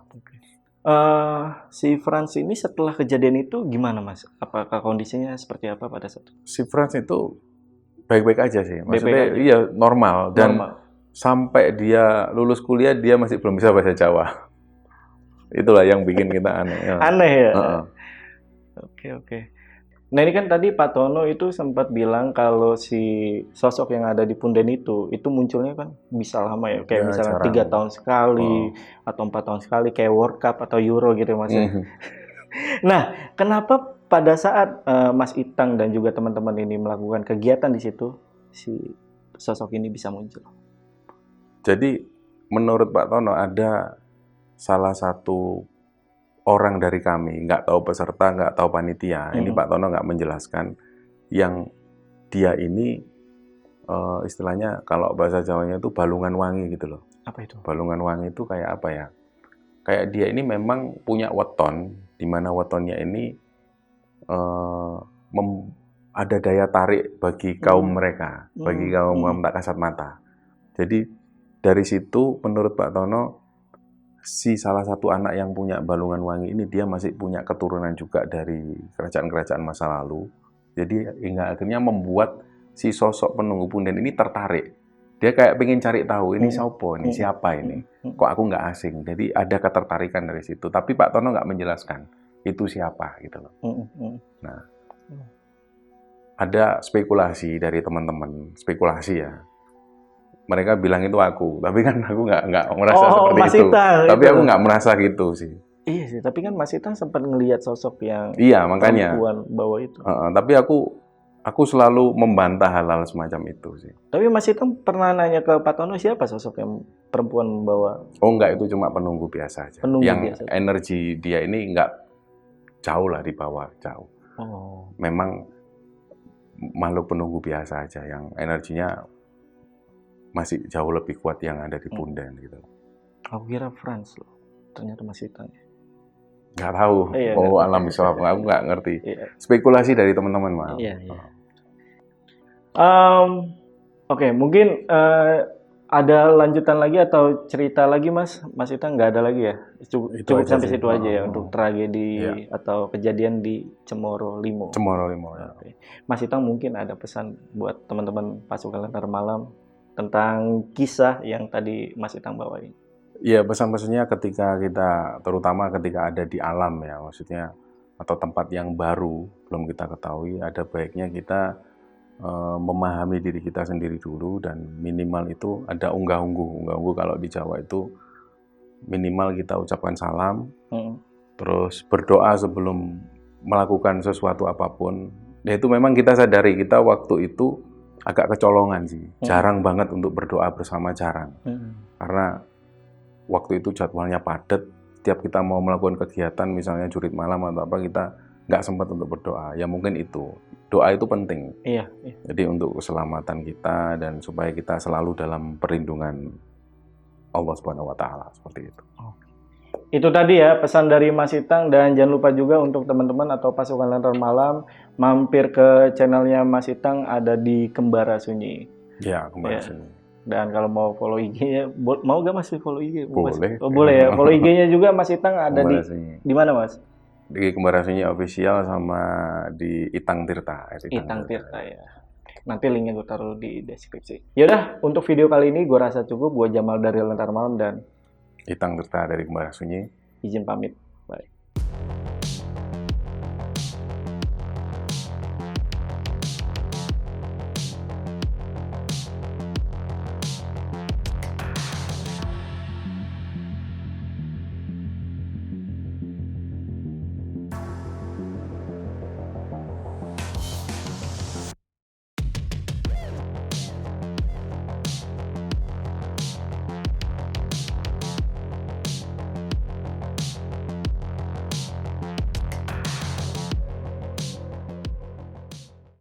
Si Franz ini setelah kejadian itu gimana, Mas? Apakah kondisinya seperti apa pada saat itu? Si Franz itu baik-baik aja sih. Maksudnya Baik-baik aja. iya normal dan sampai dia lulus kuliah dia masih belum bisa bahasa Jawa. Itulah yang bikin kita aneh. Ya. Aneh ya? Oke. Nah ini kan tadi Pak Tono itu sempat bilang kalau si sosok yang ada di punden itu munculnya kan bisa lama ya. Kayak misalnya jarang. 3 tahun sekali atau 4 tahun sekali kayak World Cup atau Euro gitu Mas. Nah kenapa pada saat Mas Itang dan juga teman-teman ini melakukan kegiatan di situ, si sosok ini bisa muncul? Jadi menurut Pak Tono ada salah satu orang dari kami, nggak tahu peserta, nggak tahu panitia, ini Pak Tono nggak menjelaskan, yang dia ini istilahnya kalau bahasa Jawanya itu balungan wangi gitu loh. Apa itu? Balungan wangi itu kayak apa ya? Kayak dia ini memang punya weton, di mana wetonnya ini ada daya tarik bagi kaum mereka, bagi kaum tak kasat mata. Jadi dari situ menurut Pak Tono, si salah satu anak yang punya balungan wangi ini dia masih punya keturunan juga dari kerajaan-kerajaan masa lalu. Jadi hingga akhirnya membuat si sosok penunggu punden ini tertarik. Dia kayak pengen cari tahu ini siapa ini, kok aku nggak asing. Jadi ada ketertarikan dari situ. Tapi Pak Tono nggak menjelaskan itu siapa gitu loh. Nah, ada spekulasi dari teman-teman, spekulasi ya. Mereka bilang itu aku, tapi kan aku nggak merasa seperti Mas itu. Itang, tapi aku nggak merasa gitu sih. Iya sih, tapi kan Mas Itang sempat ngelihat sosok yang makanya perempuan bawa itu. Tapi aku selalu membantah hal-hal semacam itu sih. Tapi Mas Itang pernah nanya ke Pak Tono siapa sosok yang perempuan membawa? Oh enggak, itu cuma penunggu biasa aja. Penunggu yang biasa. Energi dia ini nggak jauh lah di bawah, jauh. Memang makhluk penunggu biasa aja, yang energinya masih jauh lebih kuat yang ada di punden gitu. Aku kira Franz loh, ternyata Mas Itang. Nggak tahu, alam bisawab, aku nggak ngerti. Spekulasi dari teman-teman, maaf. Oke, mungkin ada lanjutan lagi atau cerita lagi Mas Itang? Nggak ada lagi ya? Cukup sampai situ aja ya untuk tragedi atau kejadian di Cemoro Limo. Ya. Mas Itang mungkin ada pesan buat teman-teman pasukan Lentera Malam tentang kisah yang tadi Mas Itang bawain. Iya, pesan-pesannya terutama ketika ada di alam ya, maksudnya atau tempat yang baru belum kita ketahui, ada baiknya kita memahami diri kita sendiri dulu, dan minimal itu ada unggah-ungguh kalau di Jawa itu minimal kita ucapkan salam, terus berdoa sebelum melakukan sesuatu apapun. Ya itu memang kita sadari kita waktu itu agak kecolongan sih, jarang banget untuk berdoa bersama, jarang. Karena waktu itu jadwalnya padat, setiap kita mau melakukan kegiatan misalnya jurit malam atau apa, kita nggak sempat untuk berdoa. Ya mungkin itu. Doa itu penting. Iya. Jadi untuk keselamatan kita dan supaya kita selalu dalam perlindungan Allah Subhanahu wa taala seperti itu. Itu tadi ya pesan dari Mas Itang, dan jangan lupa juga untuk teman-teman atau pasukan Lentera Malam mampir ke channelnya Mas Itang, ada di Kembara Sunyi. Ya, kembali Ya. sini. Dan kalau mau follow IG-nya, mau gak Mas follow IG? Boleh. Oh, boleh ya. Follow IG-nya juga Mas Itang ada Kembara Sunyi. di mana Mas? Di Kembara Sunyi official sama di Itang Tirta. Itang Tirta ya. Nanti linknya gue taruh di deskripsi. Yaudah, untuk video kali ini gue rasa cukup. Gue Jamal dari Lentera Malam dan Itang Tirta dari Kembara Sunyi. izin pamit.